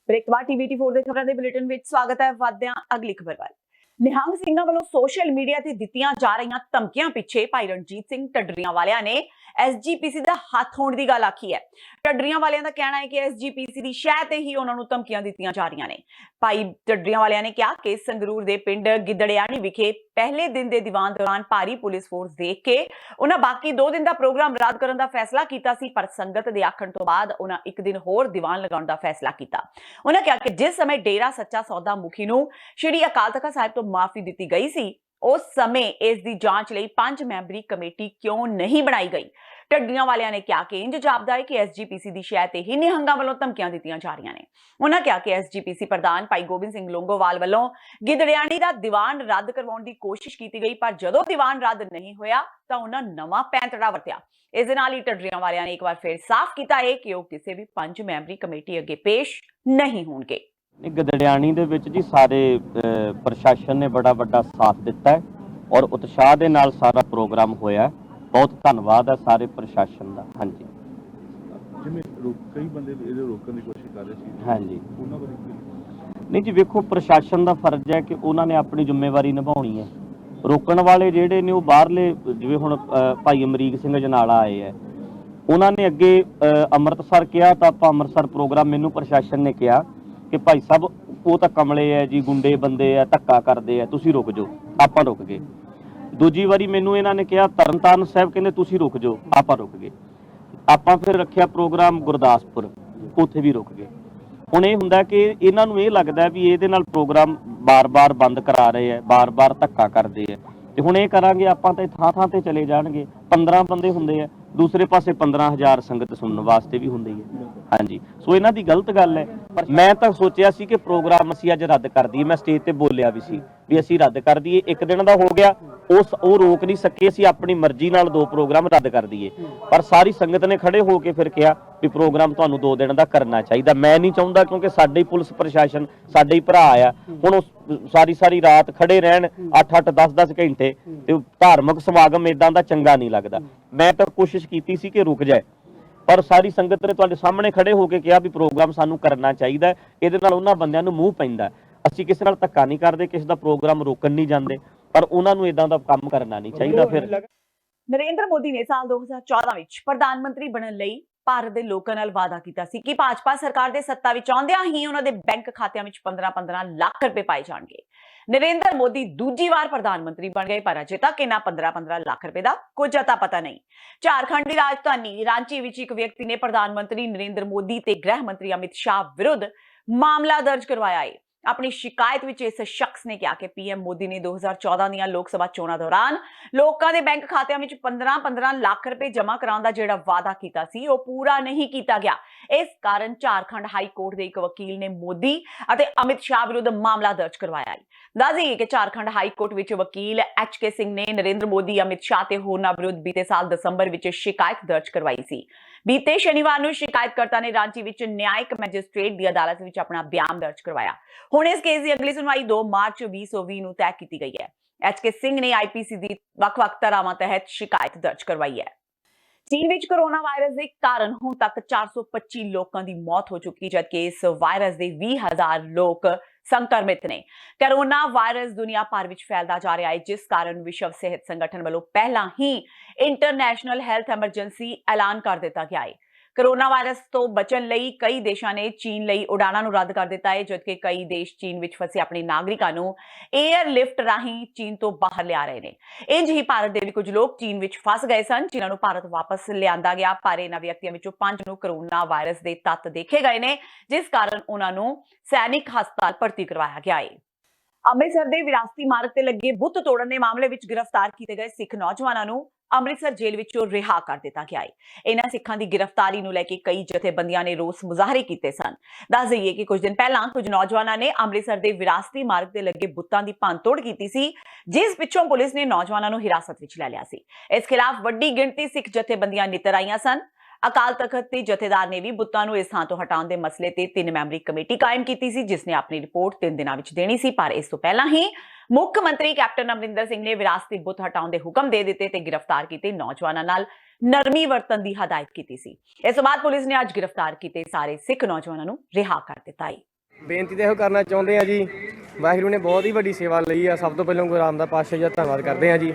ਬ੍ਰੇਕਬਾਰ TV 84 ਦੇ ਖਬਰਾਂ ਦੇ ਬੁਲੇਟਿਨ ਵਿੱਚ ਸਵਾਗਤ ਹੈ। ਵਧਦੇ ਹਾਂ ਅਗਲੀ ਖਬਰ ਵੱਲ। ਨਿਹੰਗ ਸਿੰਘਾਂ ਵੱਲੋਂ ਸੋਸ਼ਲ ਮੀਡੀਆ ਤੇ ਦਿੱਤੀਆਂ ਜਾ ਰਹੀਆਂ ਧਮਕੀਆਂ ਪਿੱਛੇ ਭਾਈ ਰਣਜੀਤ ਸਿੰਘ ਢੱਡਰੀਆਂ ਵਾਲਿਆਂ ਨੇ SGPC ਦਾ ਹੱਥ ਹੋਣ ਦੀ ਗੱਲ ਆਖੀ ਹੈ। ਢੱਡਰੀਆਂ ਵਾਲਿਆਂ ਦਾ ਕਹਿਣਾ ਹੈ ਕਿ SGPC ਦੀ ਸ਼ਹਿ ਤੇ ਹੀ ਉਹਨਾਂ ਨੂੰ ਧਮਕੀਆਂ ਦਿੱਤੀਆਂ ਜਾ ਰਹੀਆਂ ਨੇ। ਭਾਈ ਢੱਡਰੀਆਂ ਵਾਲਿਆਂ ਨੇ ਕਿਹਾ ਕਿ ਸੰਗਰੂਰ ਦੇ ਪਿੰਡ ਗਿੱਦੜਿਆਣੀ ਵਿਖੇ ਪਹਿਲੇ ਦਿਨ ਦੇ ਦੀਵਾਨ ਦੌਰਾਨ ਭਾਰੀ ਪੁਲਿਸ ਫੋਰਸ ਦੇਖ ਕੇ ਉਹਨਾਂ ਬਾਕੀ 2 ਦਿਨ ਦਾ ਪ੍ਰੋਗਰਾਮ ਰੱਦ ਕਰਨ ਦਾ ਫੈਸਲਾ ਕੀਤਾ ਸੀ, ਪਰ ਸੰਗਤ ਦੇ ਆਖਣ ਤੋਂ ਬਾਅਦ ਉਹਨਾਂ 1 ਦਿਨ ਹੋਰ ਦੀਵਾਨ ਲਗਾਉਣ ਦਾ ਫੈਸਲਾ ਕੀਤਾ। ਉਹਨਾਂ ਕਿਹਾ ਕਿ ਜਿਸ ਸਮੇਂ ਡੇਰਾ ਸੱਚਾ ਸੌਦਾ ਮੁਖੀ ਨੂੰ ਸ਼੍ਰੀ ਅਕਾਲ ਤਖਤ ਸਾਹਿਬ ਤੋਂ ਮਾਫੀ ਦਿੱਤੀ ਗਈ ਸੀ, ਉਸ ਸਮੇਂ ਇਸ ਦੀ ਜਾਂਚ ਲਈ 5 ਮੈਂਬਰੀ ਕਮੇਟੀ ਕਿਉਂ ਨਹੀਂ ਬਣਾਈ ਗਈ। ਢੱਡੀਆਂ ਵਾਲਿਆਂ ਨੇ ਕਿਹਾ ਕਿ ਇੰਜ ਜਾਪਦਾ ਹੈ ਕਿ SGPC ਦੀ ਸ਼ਹਿ ਤੇ ਹੀ ਨਿਹੰਗਾਂ ਵੱਲੋਂ ਧਮਕੀਆਂ ਦਿੱਤੀਆਂ ਜਾ ਰਹੀਆਂ ਨੇ। ਉਹਨਾਂ ਕਿਹਾ ਕਿ SGPC ਪ੍ਰਧਾਨ ਭਾਈ ਗੋਬਿੰਦ ਸਿੰਘ ਲੋਂਗੋਵਾਲ ਵੱਲੋਂ ਗਿੱਦੜਿਆਣੀ ਦਾ ਦੀਵਾਨ ਰੱਦ ਕਰਵਾਉਣ ਦੀ ਕੋਸ਼ਿਸ਼ ਕੀਤੀ ਗਈ, ਪਰ ਜਦੋਂ ਦੀਵਾਨ ਰੱਦ ਨਹੀਂ ਹੋਇਆ ਤਾਂ ਉਹਨਾਂ ਨਵਾਂ ਪੈਂਤੜਾ ਵਰਤਿਆ। ਇਸ ਦੇ ਨਾਲ ਹੀ ਢੱਡਰੀਆਂ ਵਾਲਿਆਂ ਨੇ ਇੱਕ ਵਾਰ ਫਿਰ ਸਾਫ਼ ਕੀਤਾ ਹੈ ਕਿ ਉਹ ਕਿਸੇ ਵੀ 5 ਮੈਂਬਰੀ ਕਮੇਟੀ ਅੱਗੇ ਪੇਸ਼ ਨਹੀਂ ਹੋਣਗੇ। ਗਿੱਦੜਿਆਣੀ ਦੇ ਵਿੱਚ ਜੀ ਸਾਰੇ ਪ੍ਰਸ਼ਾਸਨ ਨੇ ਬੜਾ ਵੱਡਾ ਸਾਥ ਦਿੱਤਾ ਹੈ ਔਰ ਉਤਸ਼ਾਹ ਦੇ ਨਾਲ ਸਾਰਾ ਪ੍ਰੋਗਰਾਮ ਹੋਇਆ। ਬਹੁਤ ਧੰਨਵਾਦ ਹੈ ਸਾਰੇ ਪ੍ਰਸ਼ਾਸਨ ਦਾ। ਹਾਂਜੀ ਜਿਵੇਂ ਕਈ ਬੰਦੇ ਇਹਦੇ ਰੋਕਣ ਦੀ ਕੋਸ਼ਿਸ਼ ਕਰ ਰਹੇ ਸੀ, ਹਾਂਜੀ ਉਹਨਾਂ ਬਾਰੇ ਨਹੀਂ ਜੀ, ਵੇਖੋ ਪ੍ਰਸ਼ਾਸਨ ਦਾ ਫਰਜ਼ ਹੈ ਕਿ ਉਹਨਾਂ ਨੇ ਆਪਣੀ ਜ਼ਿੰਮੇਵਾਰੀ ਨਿਭਾਉਣੀ ਹੈ। ਰੋਕਣ ਵਾਲੇ ਜਿਹੜੇ ਨੇ ਉਹ ਬਾਹਰਲੇ, ਜਿਵੇਂ ਹੁਣ ਭਾਈ ਅਮਰੀਕ ਸਿੰਘ ਜਨਾਲਾ ਆਏ ਹੈ, ਉਹਨਾਂ ਨੇ ਅੱਗੇ ਅੰਮ੍ਰਿਤਸਰ ਕਿਹਾ ਤਾਂ ਆਪਾਂ ਅੰਮ੍ਰਿਤਸਰ ਪ੍ਰੋਗਰਾਮ, ਮੈਨੂੰ ਪ੍ਰਸ਼ਾਸਨ ਨੇ ਕਿਹਾ ਕਿ ਭਾਈ ਸਾਹਿਬ ਉਹ ਤਾਂ ਕਮਲੇ ਹੈ ਜੀ, ਗੁੰਡੇ ਬੰਦੇ ਆ, ਧੱਕਾ ਕਰਦੇ ਆ, ਤੁਸੀਂ ਰੁਕ ਜਾਓ। ਆਪਾਂ ਰੁਕ ਗਏ। ਦੂਜੀ ਵਾਰੀ ਮੈਨੂੰ ਇਹਨਾਂ ਨੇ ਕਿਹਾ ਤਰਨਤਾਰਨ ਸਾਹਿਬ, ਕਹਿੰਦੇ ਤੁਸੀਂ ਰੁਕ ਜਾਓ, ਆਪਾਂ ਰੁਕ ਗਏ। ਆਪਾਂ ਫਿਰ ਰੱਖਿਆ ਪ੍ਰੋਗਰਾਮ ਗੁਰਦਾਸਪੁਰ, ਉੱਥੇ ਵੀ ਰੁਕ ਗਏ। ਹੁਣ ਇਹ ਹੁੰਦਾ ਕਿ ਇਹਨਾਂ ਨੂੰ ਇਹ ਲੱਗਦਾ ਵੀ ਇਹਦੇ ਨਾਲ ਪ੍ਰੋਗਰਾਮ ਬਾਰ-ਬਾਰ ਬੰਦ ਕਰਾ ਰਹੇ ਆ, ਬਾਰ-ਬਾਰ ਧੱਕਾ ਕਰਦੇ ਆ, ਤੇ ਹੁਣ ਇਹ ਕਰਾਂਗੇ ਆਪਾਂ ਤਾਂ ਥਾਂ-ਥਾਂ ਤੇ ਚਲੇ ਜਾਣਗੇ। 15 ਬੰਦੇ ਹੁੰਦੇ ਆ, ਦੂਸਰੇ ਪਾਸੇ 15,000 ਸੰਗਤ ਸੁਣਨ ਵਾਸਤੇ ਵੀ ਹੁੰਦੀ ਹੈ। ਹਾਂਜੀ, ਸੋ ਇਹਨਾਂ ਦੀ ਗਲਤ ਗੱਲ ਹੈ। ਪਰ ਮੈਂ ਤਾਂ ਸੋਚਿਆ ਸੀ ਕਿ ਪ੍ਰੋਗਰਾਮ ਅਸੀਂ ਅੱਜ ਰੱਦ ਕਰ ਦਈਏ। ਮੈਂ ਸਟੇਜ ਤੇ ਬੋਲਿਆ ਵੀ ਸੀ ਵੀ ਅਸੀਂ ਰੱਦ ਕਰ ਦਈਏ। 1 ਦਿਨ ਦਾ ਹੋ ਗਿਆ, ਉਹ ਰੋਕ ਨਹੀਂ ਸਕੇ। ਅਸੀਂ ਆਪਣੀ ਮਰਜ਼ੀ ਨਾਲ 2 ਪ੍ਰੋਗਰਾਮ ਰੱਦ ਕਰ ਦਈਏ, ਪਰ ਸਾਰੀ ਸੰਗਤ ਨੇ ਖੜੇ ਹੋ ਕੇ ਫਿਰ ਕਿਹਾ ਵੀ ਪ੍ਰੋਗਰਾਮ ਤੁਹਾਨੂੰ 2 ਦਿਨ ਦਾ ਕਰਨਾ ਚਾਹੀਦਾ। ਮੈਂ ਨਹੀਂ ਚਾਹੁੰਦਾ, ਕਿਉਂਕਿ ਸਾਡੇ ਪੁਲਿਸ ਪ੍ਰਸ਼ਾਸਨ, ਸਾਡੇ ਹੀ ਭਰਾ ਆ, ਹੁਣ ਉਹ ਸਾਰੀ ਰਾਤ ਖੜੇ ਰਹਿਣ 8-8 10-10 ਘੰਟੇ, ਤੇ ਧਾਰਮਿਕ ਸਮਾਗਮ ਇਦਾਂ ਦਾ ਚੰਗਾ ਨਹੀਂ ਲੱਗਦਾ। ਮੈਂ ਤਾਂ ਕੋਸ਼ਿਸ਼ ਕੀਤੀ ਸੀ ਕਿ ਰੁਕ ਜਾਏ, ਪਰ ਸਾਰੀ ਸੰਗਤ ਨੇ ਤੁਹਾਡੇ ਸਾਹਮਣੇ ਖੜੇ ਹੋ ਕੇ ਕਿਹਾ ਵੀ ਪ੍ਰੋਗਰਾਮ ਸਾਨੂੰ ਕਰਨਾ ਚਾਹੀਦਾ। ਇਹਦੇ ਨਾਲ ਉਹਨਾਂ ਬੰਦਿਆਂ ਨੂੰ ਮੂੰਹ ਪੈਂਦਾ। ਅਸੀਂ ਕਿਸੇ ਨਾਲ ਧੱਕਾ ਨਹੀਂ ਕਰਦੇ, ਕਿਸੇ ਦਾ ਪ੍ਰੋਗਰਾਮ ਰੋਕਣ ਨਹੀਂ ਜਾਂਦੇ, ਪਰ ਉਹਨਾਂ ਨੂੰ ਇਦਾਂ ਦਾ ਕੰਮ ਕਰਨਾ ਨਹੀਂ ਚਾਹੀਦਾ। ਫਿਰ ਨਰਿੰਦਰ ਮੋਦੀ ਨੇ ਸਾਲ 2014 ਵਿੱਚ ਪ੍ਰਧਾਨ ਮੰਤਰੀ ਬਣਨ ਲਈ ਭਾਰਤ ਦੇ ਲੋਕਾਂ ਨਾਲ ਵਾਅਦਾ ਕੀਤਾ ਸੀ ਕਿ ਭਾਜਪਾ ਸਰਕਾਰ ਦੇ ਸੱਤਾ ਵਿੱਚ ਆਉਂਦਿਆਂ ਹੀ ਉਹਨਾਂ ਦੇ ਬੈਂਕ ਖਾਤਿਆਂ ਵਿੱਚ 15-15 ਲੱਖ ਰੁਪਏ ਪਾਏ ਜਾਣਗੇ। ਨਰਿੰਦਰ ਮੋਦੀ ਦੂਜੀ ਵਾਰ ਪ੍ਰਧਾਨ ਮੰਤਰੀ ਬਣ ਗਏ, ਪਰ ਅਜੇ ਤੱਕ ਇਹਨਾਂ 15-15 ਲੱਖ ਰੁਪਏ ਦਾ ਕੁਝ ਅਤਾ ਪਤਾ ਨਹੀਂ। ਝਾਰਖੰਡ ਦੀ ਰਾਜਧਾਨੀ ਰਾਂਚੀ ਵਿੱਚ ਇੱਕ ਵਿਅਕਤੀ ਨੇ ਪ੍ਰਧਾਨ ਮੰਤਰੀ ਨਰਿੰਦਰ ਮੋਦੀ ਤੇ ਗ੍ਰਹਿ ਮੰਤਰੀ ਅਮਿਤ ਸ਼ਾਹ ਵਿਰੁੱਧ ਮਾਮਲਾ ਦਰਜ ਕਰਵਾਇਆ ਹੈ। ਆਪਣੀ ਸ਼ਿਕਾਇਤ ਵਿੱਚ ਇਸ ਸ਼ਖਸ ਨੇ ਕਿਹਾ ਕਿ PM ਮੋਦੀ ਨੇ 2014 ਦੀਆਂ ਲੋਕ ਸਭਾ ਚੋਣਾਂ ਦੌਰਾਨ ਲੋਕਾਂ ਦੇ ਬੈਂਕ ਖਾਤਿਆਂ ਵਿੱਚ 15-15 ਲੱਖ ਰੁਪਏ ਜਮ੍ਹਾਂ ਕਰਾਉਣ ਦਾ ਜਿਹੜਾ ਵਾਅਦਾ ਕੀਤਾ ਸੀ ਉਹ ਪੂਰਾ ਨਹੀਂ ਕੀਤਾ ਗਿਆ। ਇਸ ਕਾਰਨ ਝਾਰਖੰਡ ਹਾਈ ਕੋਰਟ ਦੇ ਇੱਕ ਵਕੀਲ ਨੇ ਮੋਦੀ ਅਤੇ ਅਮਿਤ ਸ਼ਾਹ ਵਿਰੁੱਧ ਮਾਮਲਾ ਦਰਜ ਕਰਵਾਇਆ ਹੈ। ਦੱਸ ਦਈਏ ਕਿ ਝਾਰਖੰਡ ਹਾਈ ਕੋਰਟ ਵਿੱਚ ਵਕੀਲ HK ਸਿੰਘ ਨੇ ਨਰਿੰਦਰ ਮੋਦੀ, ਅਮਿਤ ਸ਼ਾਹ ਤੇ ਹੋਰਨਾਂ ਵਿਰੁੱਧ ਬੀਤੇ ਸਾਲ ਦਸੰਬਰ ਵਿੱਚ ਸ਼ਿਕਾਇਤ ਦਰਜ ਕਰਵਾਈ ਸੀ। ਬੀਤੇ ਸ਼ਨੀਵਾਰ ਨੂੰ ਸ਼ਿਕਾਇਤਕਰਤਾ ਨੇ ਰਾਂਚੀ ਵਿੱਚ ਨਿਆਇਕ ਮੈਜਿਸਟ੍ਰੇਟ ਦੀ ਅਦਾਲਤ ਵਿੱਚ ਆਪਣਾ ਬਿਆਨ ਦਰਜ ਕਰਵਾਇਆ। ਹੁਣ ਇਸ ਕੇਸ ਦੀ ਅਗਲੀ ਸੁਣਵਾਈ 2 ਮਾਰਚ 2020 ਨੂੰ ਤੈਅ ਕੀਤੀ ਗਈ ਹੈ। HK ਸਿੰਘ ਨੇ IPC ਦੀ ਵੱਖ-ਵੱਖ ਧਾਰਾਵਾਂ ਤਹਿਤ ਸ਼ਿਕਾਇਤ ਦਰਜ ਕਰਵਾਈ ਹੈ। ਚੀਨ ਵਿੱਚ ਕੋਰੋਨਾ ਵਾਇਰਸ ਦੇ ਕਾਰਨ ਹੁਣ ਤੱਕ 425 ਲੋਕਾਂ ਦੀ ਮੌਤ ਹੋ ਚੁੱਕੀ, ਜਦਕਿ ਇਸ ਵਾਇਰਸ ਦੇ 20,000 ਲੋਕ ਸੰਕਰਮਿਤ ਨੇ। ਕੋਰੋਨਾ ਵਾਇਰਸ ਦੁਨੀਆ ਭਰ ਵਿੱਚ ਫੈਲਦਾ ਜਾ ਰਿਹਾ ਹੈ, ਜਿਸ ਕਾਰਨ ਵਿਸ਼ਵ ਸਿਹਤ ਸੰਗਠਨ ਵੱਲੋਂ ਪਹਿਲਾਂ ਹੀ ਇੰਟਰਨੈਸ਼ਨਲ ਹੈਲਥ ਐਮਰਜੈਂਸੀ ਐਲਾਨ ਕਰ ਦਿੱਤਾ ਗਿਆ ਹੈ। ਕੋਰੋਨਾ ਵਾਇਰਸ ਤੋਂ ਬਚਣ ਲਈ ਕਈ ਦੇਸ਼ਾਂ ਨੇ ਚੀਨ ਲਈ ਉਡਾਣਾਂ ਨੂੰ ਰੱਦ ਕਰ ਦਿੱਤਾ ਹੈ, ਜਦਕਿ ਕਈ ਦੇਸ਼ ਚੀਨ ਵਿੱਚ ਫਸੇ ਆਪਣੇ ਨਾਗਰਿਕਾਂ ਨੂੰ 에ਅਰ ਲਿਫਟ ਰਾਹੀਂ ਚੀਨ ਤੋਂ ਬਾਹਰ ਲਿਆ ਰਹੇ ਨੇ। ਇੰਜ ਹੀ ਭਾਰਤ ਦੇ ਵੀ ਕੁਝ ਲੋਕ ਚੀਨ ਵਿੱਚ ਫਸ ਗਏ ਸਨ, ਜਿਨ੍ਹਾਂ ਨੂੰ ਭਾਰਤ ਵਾਪਸ ਲਿਆਂਦਾ ਗਿਆ, ਪਰ ਇਹਨਾਂ ਵਿਅਕਤੀਆਂ ਵਿੱਚੋਂ 5 ਨੂੰ ਕੋਰੋਨਾ ਵਾਇਰਸ ਦੇ ਤੱਤ ਦੇਖੇ ਗਏ ਨੇ, ਜਿਸ ਕਾਰਨ ਉਹਨਾਂ ਨੂੰ ਸੈਨਿਕ ਹਸਪਤਾਲ ਭਰਤੀ ਕਰਵਾਇਆ ਗਿਆ ਹੈ। ਅੰਮ੍ਰਿਤਸਰ ਦੇ ਵਿਰਾਸਤੀ ਇਮਾਰਤ ਤੇ ਲੱਗੇ ਬੁੱਤ ਤੋੜਨ ਦੇ ਮਾਮਲੇ ਵਿੱਚ ਗ੍ਰਿਫਤਾਰ ਕੀਤੇ ਗਏ ਸਿੱਖ ਨੌਜਵਾਨਾਂ ਨੂੰ ਅੰਮ੍ਰਿਤਸਰ ਜੇਲ੍ਹ ਵਿੱਚੋਂ ਰਿਹਾ ਕਰ ਦਿੱਤਾ ਗਿਆ ਹੈ। ਇਹਨਾਂ ਸਿੱਖਾਂ ਦੀ ਗ੍ਰਿਫਤਾਰੀ ਨੂੰ ਲੈ ਕੇ ਕਈ ਜਥੇਬੰਦੀਆਂ ਨੇ ਰੋਸ ਮੁਜ਼ਾਹਰੇ ਕੀਤੇ ਸਨ। ਦੱਸ ਦਈਏ ਕਿ ਕੁਝ ਦਿਨ ਪਹਿਲਾਂ ਕੁਝ ਨੌਜਵਾਨਾਂ ਨੇ ਅੰਮ੍ਰਿਤਸਰ ਦੇ ਵਿਰਾਸਤੀ ਮਾਰਗ ਤੇ ਲੱਗੇ ਬੁੱਤਾਂ ਦੀ ਭੰਨਤੋੜ ਕੀਤੀ ਸੀ, ਜਿਸ ਪਿੱਛੋਂ ਪੁਲਿਸ ਨੇ ਨੌਜਵਾਨਾਂ ਨੂੰ ਹਿਰਾਸਤ ਵਿੱਚ ਲੈ ਲਿਆ ਸੀ। ਇਸ ਖਿਲਾਫ ਵੱਡੀ ਗਿਣਤੀ ਸਿੱਖ ਜਥੇਬੰਦੀਆਂ ਨਿੱਤਰ ਆਈਆਂ ਸਨ। ਅਕਾਲ ਤਖਤ ਦੇ ਜਥੇਦਾਰ ਨੇ ਵੀ ਬੁੱਤਾਂ ਨੂੰ ਇਸ ਥਾਂ ਤੋਂ ਹਟਾਉਣ ਦੇ ਮਸਲੇ ਤੇ 3 ਮੈਂਬਰੀ ਕਮੇਟੀ ਕਾਇਮ ਕੀਤੀ ਸੀ, ਜਿਸ ਨੇ ਆਪਣੀ ਰਿਪੋਰਟ 3 ਦਿਨਾਂ ਵਿੱਚ ਦੇਣੀ ਸੀ। ਪਰ ਇਸ ਤੋਂ ਪਹਿਲਾਂ ਹੀ ਮੁੱਖ ਮੰਤਰੀ ਕੈਪਟਨ ਅਮਰਿੰਦਰ ਸਿੰਘ ਨੇ ਵਿਰਾਸਤੀ ਬੁੱਤ ਹਟਾਉਣ ਦੇ ਹੁਕਮ ਦੇ ਦਿੱਤੇ ਤੇ ਗ੍ਰਿਫਤਾਰ ਕੀਤੇ ਨੌਜਵਾਨਾਂ ਨਾਲ ਨਰਮੀ ਵਰਤਣ ਦੀ ਹਦਾਇਤ ਕੀਤੀ ਸੀ। ਇਸ ਤੋਂ ਬਾਅਦ ਪੁਲਿਸ ਨੇ ਅੱਜ ਗ੍ਰਿਫਤਾਰ ਕੀਤੇ ਸਾਰੇ ਸਿੱਖ ਨੌਜਵਾਨਾਂ ਨੂੰ ਰਿਹਾ ਕਰ ਦਿੱਤਾ ਹੈ। ਬੇਨਤੀ ਤਾਂ ਇਹੋ ਕਰਨਾ ਚਾਹੁੰਦੇ ਆ ਜੀ, ਵਾਹਿਗੁਰੂ ਨੇ ਬਹੁਤ ਹੀ ਵੱਡੀ ਸੇਵਾ ਲਈ ਆ। ਸਭ ਤੋਂ ਪਹਿਲਾਂ ਗੁਰੂ ਰਾਮਦਾਸ ਪਾਤਸ਼ਾਹ ਜੀ ਦਾ ਧੰਨਵਾਦ ਕਰਦੇ ਆ ਜੀ,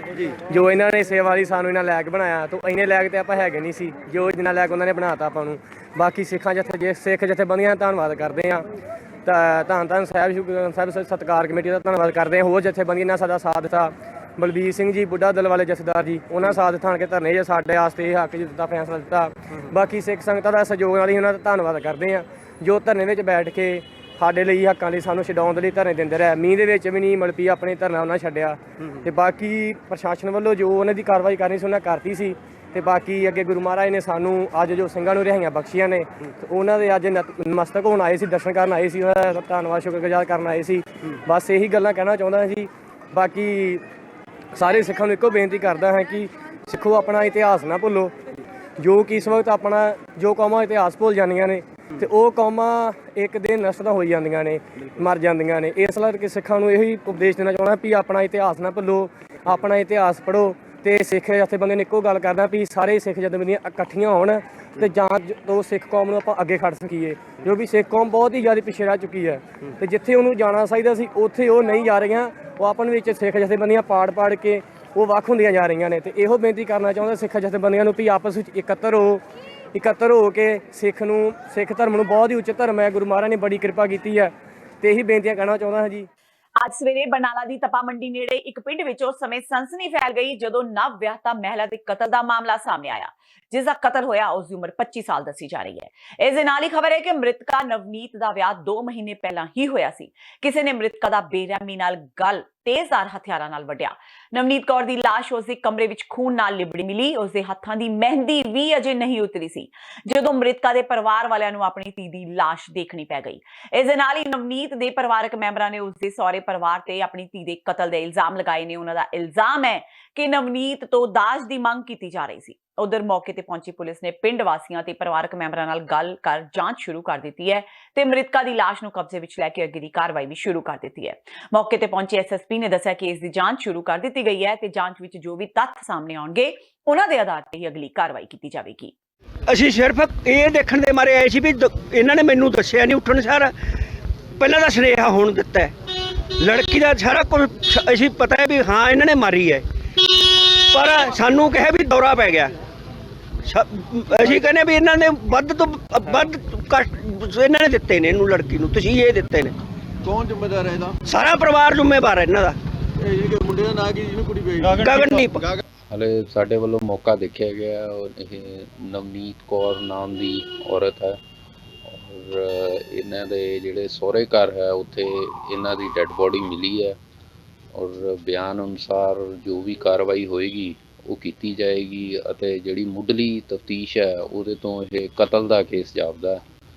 ਜੋ ਇਹਨਾਂ ਨੇ ਸੇਵਾ ਲਈ ਸਾਨੂੰ ਇਹਨਾਂ ਲਾਇਕ ਬਣਾਇਆ। ਤਾਂ ਇੰਨੇ ਲਾਇਕ ਤੇ ਆਪਾਂ ਹੈਗੇ ਨਹੀਂ ਸੀ, ਜੋ ਜਿੰਨਾ ਲਾਇਕ ਉਹਨਾਂ ਨੇ ਬਣਾਤਾ ਆਪਾਂ ਨੂੰ। ਬਾਕੀ ਸਿੱਖ ਜਥੇਬੰਦੀਆਂ ਦਾ ਧੰਨਵਾਦ ਕਰਦੇ ਆ। ਤਾਂ ਧੰਨ ਸਾਹਿਬ ਸਤਿਕਾਰ ਕਮੇਟੀ ਦਾ ਧੰਨਵਾਦ ਕਰਦੇ ਆ। ਹੋਰ ਜਥੇਬੰਦੀਆਂ ਨਾਲ ਸਾਡਾ ਸਾਥ ਦਿੱਤਾ। ਬਲਬੀਰ ਸਿੰਘ ਜੀ ਬੁੱਢਾ ਦਲ ਵਾਲੇ ਜਥੇਦਾਰ ਜੀ, ਉਹਨਾਂ ਸਾਥ ਥਾਣ ਕੇ ਧਰਨੇ ਜੇ ਸਾਡੇ ਵਾਸਤੇ ਇਹ ਹੱਕ 'ਚ ਦਿੱਤਾ ਫੈਸਲਾ ਦਿੱਤਾ। ਬਾਕੀ ਸਿੱਖ ਸੰਗਤਾਂ ਦਾ ਸਹਿਯੋਗ ਨਾਲ ਹੀ ਉਹਨਾਂ ਦਾ ਧੰਨਵਾਦ ਕਰਦੇ ਆ, ਜੋ ਧਰਨੇ ਵਿੱਚ ਬੈਠ ਕੇ ਸਾਡੇ ਲਈ ਹੱਕਾਂ ਲਈ ਸਾਨੂੰ ਛਡਾਉਣ ਦੇ ਲਈ ਧਰਨੇ ਦਿੰਦੇ ਰਹੇ। ਮੀਂਹ ਦੇ ਵਿੱਚ ਵੀ ਨਹੀਂ ਮਲਪੀ ਆਪਣੇ ਧਰਨਾ ਉਹਨਾਂ ਛੱਡਿਆ। ਤੇ ਬਾਕੀ ਪ੍ਰਸ਼ਾਸਨ ਵੱਲੋਂ ਜੋ ਉਹਨਾਂ ਦੀ ਕਾਰਵਾਈ ਕਰਨੀ ਸੀ ਉਹਨਾਂ ਕਰਤੀ ਸੀ। ਤੇ ਬਾਕੀ ਅੱਗੇ ਗੁਰੂ ਮਹਾਰਾਜ ਨੇ ਸਾਨੂੰ ਅੱਜ ਜੋ ਸਿੰਘਾਂ ਨੂੰ ਰਿਹਾਈਆਂ ਬਖਸ਼ੀਆਂ ਨੇ, ਉਹਨਾਂ ਦੇ ਅੱਜ ਨਤਮਸਤਕ ਹੋਣ ਆਏ ਸੀ, ਦਰਸ਼ਨ ਕਰਨ ਆਏ ਸੀ, ਉਹਨਾਂ ਦਾ ਧੰਨਵਾਦ ਸ਼ੁਕਰਗੁਜ਼ਾਰ ਕਰਨ ਆਏ ਸੀ। ਬਸ ਇਹੀ ਗੱਲਾਂ ਕਹਿਣਾ ਚਾਹੁੰਦਾ ਜੀ। ਬਾਕੀ ਸਾਰੇ ਸਿੱਖਾਂ ਨੂੰ ਇੱਕੋ ਬੇਨਤੀ ਕਰਦਾ ਹਾਂ ਕਿ ਸਿੱਖੋ ਆਪਣਾ ਇਤਿਹਾਸ ਨਾ ਭੁੱਲੋ। ਜੋ ਕਿ ਇਸ ਵਕਤ ਆਪਣਾ ਜੋ ਕੌਮਾਂ ਇਤਿਹਾਸ ਭੁੱਲ ਜਾਂਦੀਆਂ ਨੇ ਤੇ ਉਹ ਕੌਮਾਂ ਇੱਕ ਦਿਨ ਨਸ਼ਟ ਹੋ ਜਾਂਦੀਆਂ ਨੇ, ਮਰ ਜਾਂਦੀਆਂ ਨੇ। ਇਸ ਕਰਕੇ ਸਿੱਖਾਂ ਨੂੰ ਇਹੀ ਉਪਦੇਸ਼ ਦੇਣਾ ਚਾਹੁੰਦਾ ਵੀ ਆਪਣਾ ਇਤਿਹਾਸ ਨਾ ਭੁੱਲੋ, ਆਪਣਾ ਇਤਿਹਾਸ ਪੜ੍ਹੋ। ਤੇ ਸਿੱਖ ਜਥੇਬੰਦੀਆਂ ਨੇ ਇੱਕੋ ਗੱਲ ਕਰਦਾ ਵੀ ਸਾਰੇ ਸਿੱਖ ਜਥੇਬੰਦੀਆਂ ਇਕੱਠੀਆਂ ਹੋਣ ਤੇ ਜਾਂਚ ਤੋਂ ਸਿੱਖ ਕੌਮ ਨੂੰ ਆਪਾਂ ਅੱਗੇ ਖੜ ਸਕੀਏ, ਜੋ ਵੀ ਸਿੱਖ ਕੌਮ ਬਹੁਤ ਹੀ ਜ਼ਿਆਦਾ ਪਿੱਛੇ ਰਹਿ ਚੁੱਕੀ ਹੈ। ਤੇ ਜਿੱਥੇ ਉਹਨੂੰ ਜਾਣਾ ਚਾਹੀਦਾ ਸੀ ਉੱਥੇ ਉਹ ਨਹੀਂ ਜਾ ਰਹੀਆਂ। ਉਹ ਆਪਣ ਵਿੱਚ ਸਿੱਖ ਜਥੇਬੰਦੀਆਂ ਪਾੜ ਕੇ ਉਹ ਵੱਖ ਹੁੰਦੀਆਂ ਜਾ ਰਹੀਆਂ ਨੇ। ਤੇ ਇਹੋ ਬੇਨਤੀ ਕਰਨਾ ਚਾਹੁੰਦਾ ਸਿੱਖ ਜਥੇਬੰਦੀਆਂ ਨੂੰ ਵੀ ਆਪਸ ਵਿੱਚ ਇਕੱਤਰ ਹੋ ਕੇ ਸਿੱਖ ਧਰਮ ਨੂੰ ਬਹੁਤ ਹੀ ਉੱਚ ਧਰਮ ਹੈ, ਗੁਰੂ ਮਹਾਰਾਜ ਨੇ ਬੜੀ ਕਿਰਪਾ ਕੀਤੀ ਹੈ। ਤੇ ਇਹੀ ਬੇਨਤੀਆਂ ਕਹਿਣਾ ਚਾਹੁੰਦਾ ਹਾਂ ਜੀ। ਅੱਜ ਸਵੇਰੇ ਬਰਨਾਲਾ ਦੀ ਤਪਾ ਮੰਡੀ ਨੇੜੇ ਇੱਕ ਪਿੰਡ ਵਿੱਚ ਉਸ ਸਮੇਂ ਸਨਸਨੀ ਫੈਲ ਗਈ ਜਦੋਂ ਨਵ ਵਿਆਹਤਾ ਮਹਿਲਾ ਦੇ ਕਤਲ ਦਾ ਮਾਮਲਾ ਸਾਹਮਣੇ ਆਇਆ, ਜਿਸ ਦਾ ਕਤਲ ਹੋਇਆ ਉਸ ਦੀ ਉਮਰ 25 ਸਾਲ ਦੱਸੀ ਜਾ ਰਹੀ ਹੈ। ਇਸ ਦੇ ਨਾਲ ਹੀ ਖਬਰ ਹੈ ਕਿ ਮ੍ਰਿਤਕਾ ਨਵਨੀਤ ਦਾ ਵਿਆਹ 2 ਮਹੀਨੇ ਪਹਿਲਾਂ ਹੀ ਹੋਇਆ ਸੀ। ਕਿਸੇ ਨੇ ਮ੍ਰਿਤਕਾ ਦਾ ਬੇਰਹਿਮੀ ਨਾਲ ਗਲ ਤੇਜ਼ਧਾਰ ਹਥਿਆਰਾਂ ਨਾਲ ਵੱਢਿਆ। ਨਵਨੀਤ ਕੌਰ ਦੀ ਲਾਸ਼ ਉਸ ਦੇ ਕਮਰੇ ਵਿੱਚ ਖੂਨ ਨਾਲ ਲਿਬੜੀ ਮਿਲੀ। ਉਸ ਦੇ ਹੱਥਾਂ ਦੀ ਮਹਿੰਦੀ ਵੀ ਅਜੇ ਨਹੀਂ ਉਤਰੀ ਸੀ ਜਦੋਂ ਮ੍ਰਿਤਕਾ ਦੇ ਪਰਿਵਾਰ ਵਾਲਿਆਂ ਨੂੰ ਆਪਣੀ ਧੀ ਦੀ ਲਾਸ਼ ਦੇਖਣੀ ਪੈ ਗਈ। ਇਸ ਦੇ ਨਾਲ ਹੀ ਨਵਨੀਤ ਦੇ ਪਰਿਵਾਰਕ ਮੈਂਬਰਾਂ ਨੇ ਉਸ ਦੇ ਸਹੁਰੇ ਪਰਿਵਾਰ ਤੇ ਆਪਣੀ ਧੀ ਦੇ ਕਤਲ ਦੇ ਇਲਜ਼ਾਮ ਲਗਾਏ ਨੇ। ਉਹਨਾਂ ਦਾ ਇਲਜ਼ਾਮ ਹੈ ਕਿ ਨਵਨੀਤ ਤੋਂ ਦਾਜ ਦੀ ਮੰਗ ਕੀਤੀ ਜਾ ਰਹੀ ਸੀ। ਉਧਰ ਮੌਕੇ ਤੇ ਪਹੁੰਚੀ ਪੁਲਿਸ ਨੇ ਪਿੰਡ ਵਾਸੀਆਂ ਤੇ ਪਰਿਵਾਰਕ ਮੈਂਬਰਾਂ ਨਾਲ ਗੱਲ ਕਰ ਜਾਂਚ ਸ਼ੁਰੂ ਕਰ ਦਿੱਤੀ ਹੈ ਤੇ ਮ੍ਰਿਤਕਾ ਦੀ ਲਾਸ਼ ਨੂੰ ਕਬਜ਼ੇ ਵਿੱਚ ਲੈ ਕੇ ਅੱਗੇ ਦੀ ਕਾਰਵਾਈ ਵੀ ਸ਼ੁਰੂ ਕਰ ਦਿੱਤੀ ਹੈ। ਮੌਕੇ ਤੇ ਪਹੁੰਚੇ ਐਸਐਸਪੀ ਨੇ ਦੱਸਿਆ ਕਿ ਇਸ ਦੀ ਜਾਂਚ ਸ਼ੁਰੂ ਕਰ ਦਿੱਤੀ ਗਈ ਹੈ ਤੇ ਜਾਂਚ ਵਿੱਚ ਜੋ ਵੀ ਤੱਥ ਸਾਹਮਣੇ ਆਉਣਗੇ ਉਹਨਾਂ ਦੇ ਆਧਾਰ ਤੇ ਹੀ ਅਗਲੀ ਕਾਰਵਾਈ ਕੀਤੀ ਜਾਵੇਗੀ। ਅਸੀਂ ਸਿਰਫ ਇਹ ਦੇਖਣ ਦੇ ਮਾਰੇ ਆਏ ਸੀ ਵੀ ਇਹਨਾਂ ਨੇ ਮੈਨੂੰ ਦੱਸਿਆ ਨਹੀਂ ਉੱਠਣ ਸਾਰ ਪਹਿਲਾਂ ਦਾ ਸੁਨੇਹਾ ਹੁਣ ਦਿੱਤਾ ਲੜਕੀ ਦਾ ਸਾਰਾ ਕੁਝ ਅਸੀਂ ਪਤਾ ਹੈ ਵੀ ਹਾਂ ਇਹਨਾਂ ਨੇ ਮਾਰੀ ਹੈ, ਪਰ ਸਾਨੂੰ ਕਿਹਾ ਵੀ ਦੌਰਾ ਪੈ ਗਿਆ। ਅਸੀਂ ਕਹਿੰਦੇ ਵੀ ਇਹਨਾਂ ਨੇ ਵੱਧ ਤੋਂ ਵੱਧ ਇਹਨਾਂ ਨੇ ਦਿੱਤੇ ਨੇ ਇਹਨੂੰ ਲੜਕੀ ਨੂੰ, ਤੁਸੀਂ ਇਹ ਦਿੱਤੇ ਨੇ। ਕੌਣ ਜ਼ਿੰਮੇਦਾਰ ਹੈ ਇਹਦਾ? ਸਾਰਾ ਪਰਿਵਾਰ ਜ਼ਿੰਮੇਵਾਰ ਹੈ ਇਹਨਾਂ ਦਾ। ਇਹ ਮੁੰਡੇ ਦਾ ਨਾਂ ਕੀ ਜਿਹਨੂੰ ਕੁੜੀ ਵੇਚੀ? ਗਗਨਦੀਪ। ਹਲੇ ਸਾਡੇ ਵੱਲੋਂ ਮੌਕਾ ਦੇਖਿਆ ਗਿਆ ਔਰ ਇਹ ਨਵਨੀਤ ਕੌਰ ਨਾਮ ਦੀ ਔਰਤ ਹੈ ਔਰ ਇਹਨਾਂ ਦੇ ਜਿਹੜੇ ਸਹੁਰੇ ਘਰ ਹੈ ਉੱਥੇ ਇਹਨਾਂ ਦੀ ਡੈੱਡ ਬੋਡੀ ਮਿਲੀ ਹੈ ਔਰ ਬਿਆਨ ਅਨੁਸਾਰ ਜੋ ਵੀ ਕਾਰਵਾਈ ਹੋਏਗੀ ਉਹ ਕੀਤੀ ਜਾਏਗੀ ਅਤੇ ਜਿਹੜੀ ਮੁੱਢਲੀ ਤਫਤੀਸ਼ ਹੈ ਉਹਦੇ ਤੋਂ ਇਹ ਕਤਲ ਦਾ ਕੇਸ ਜਾਪਦਾ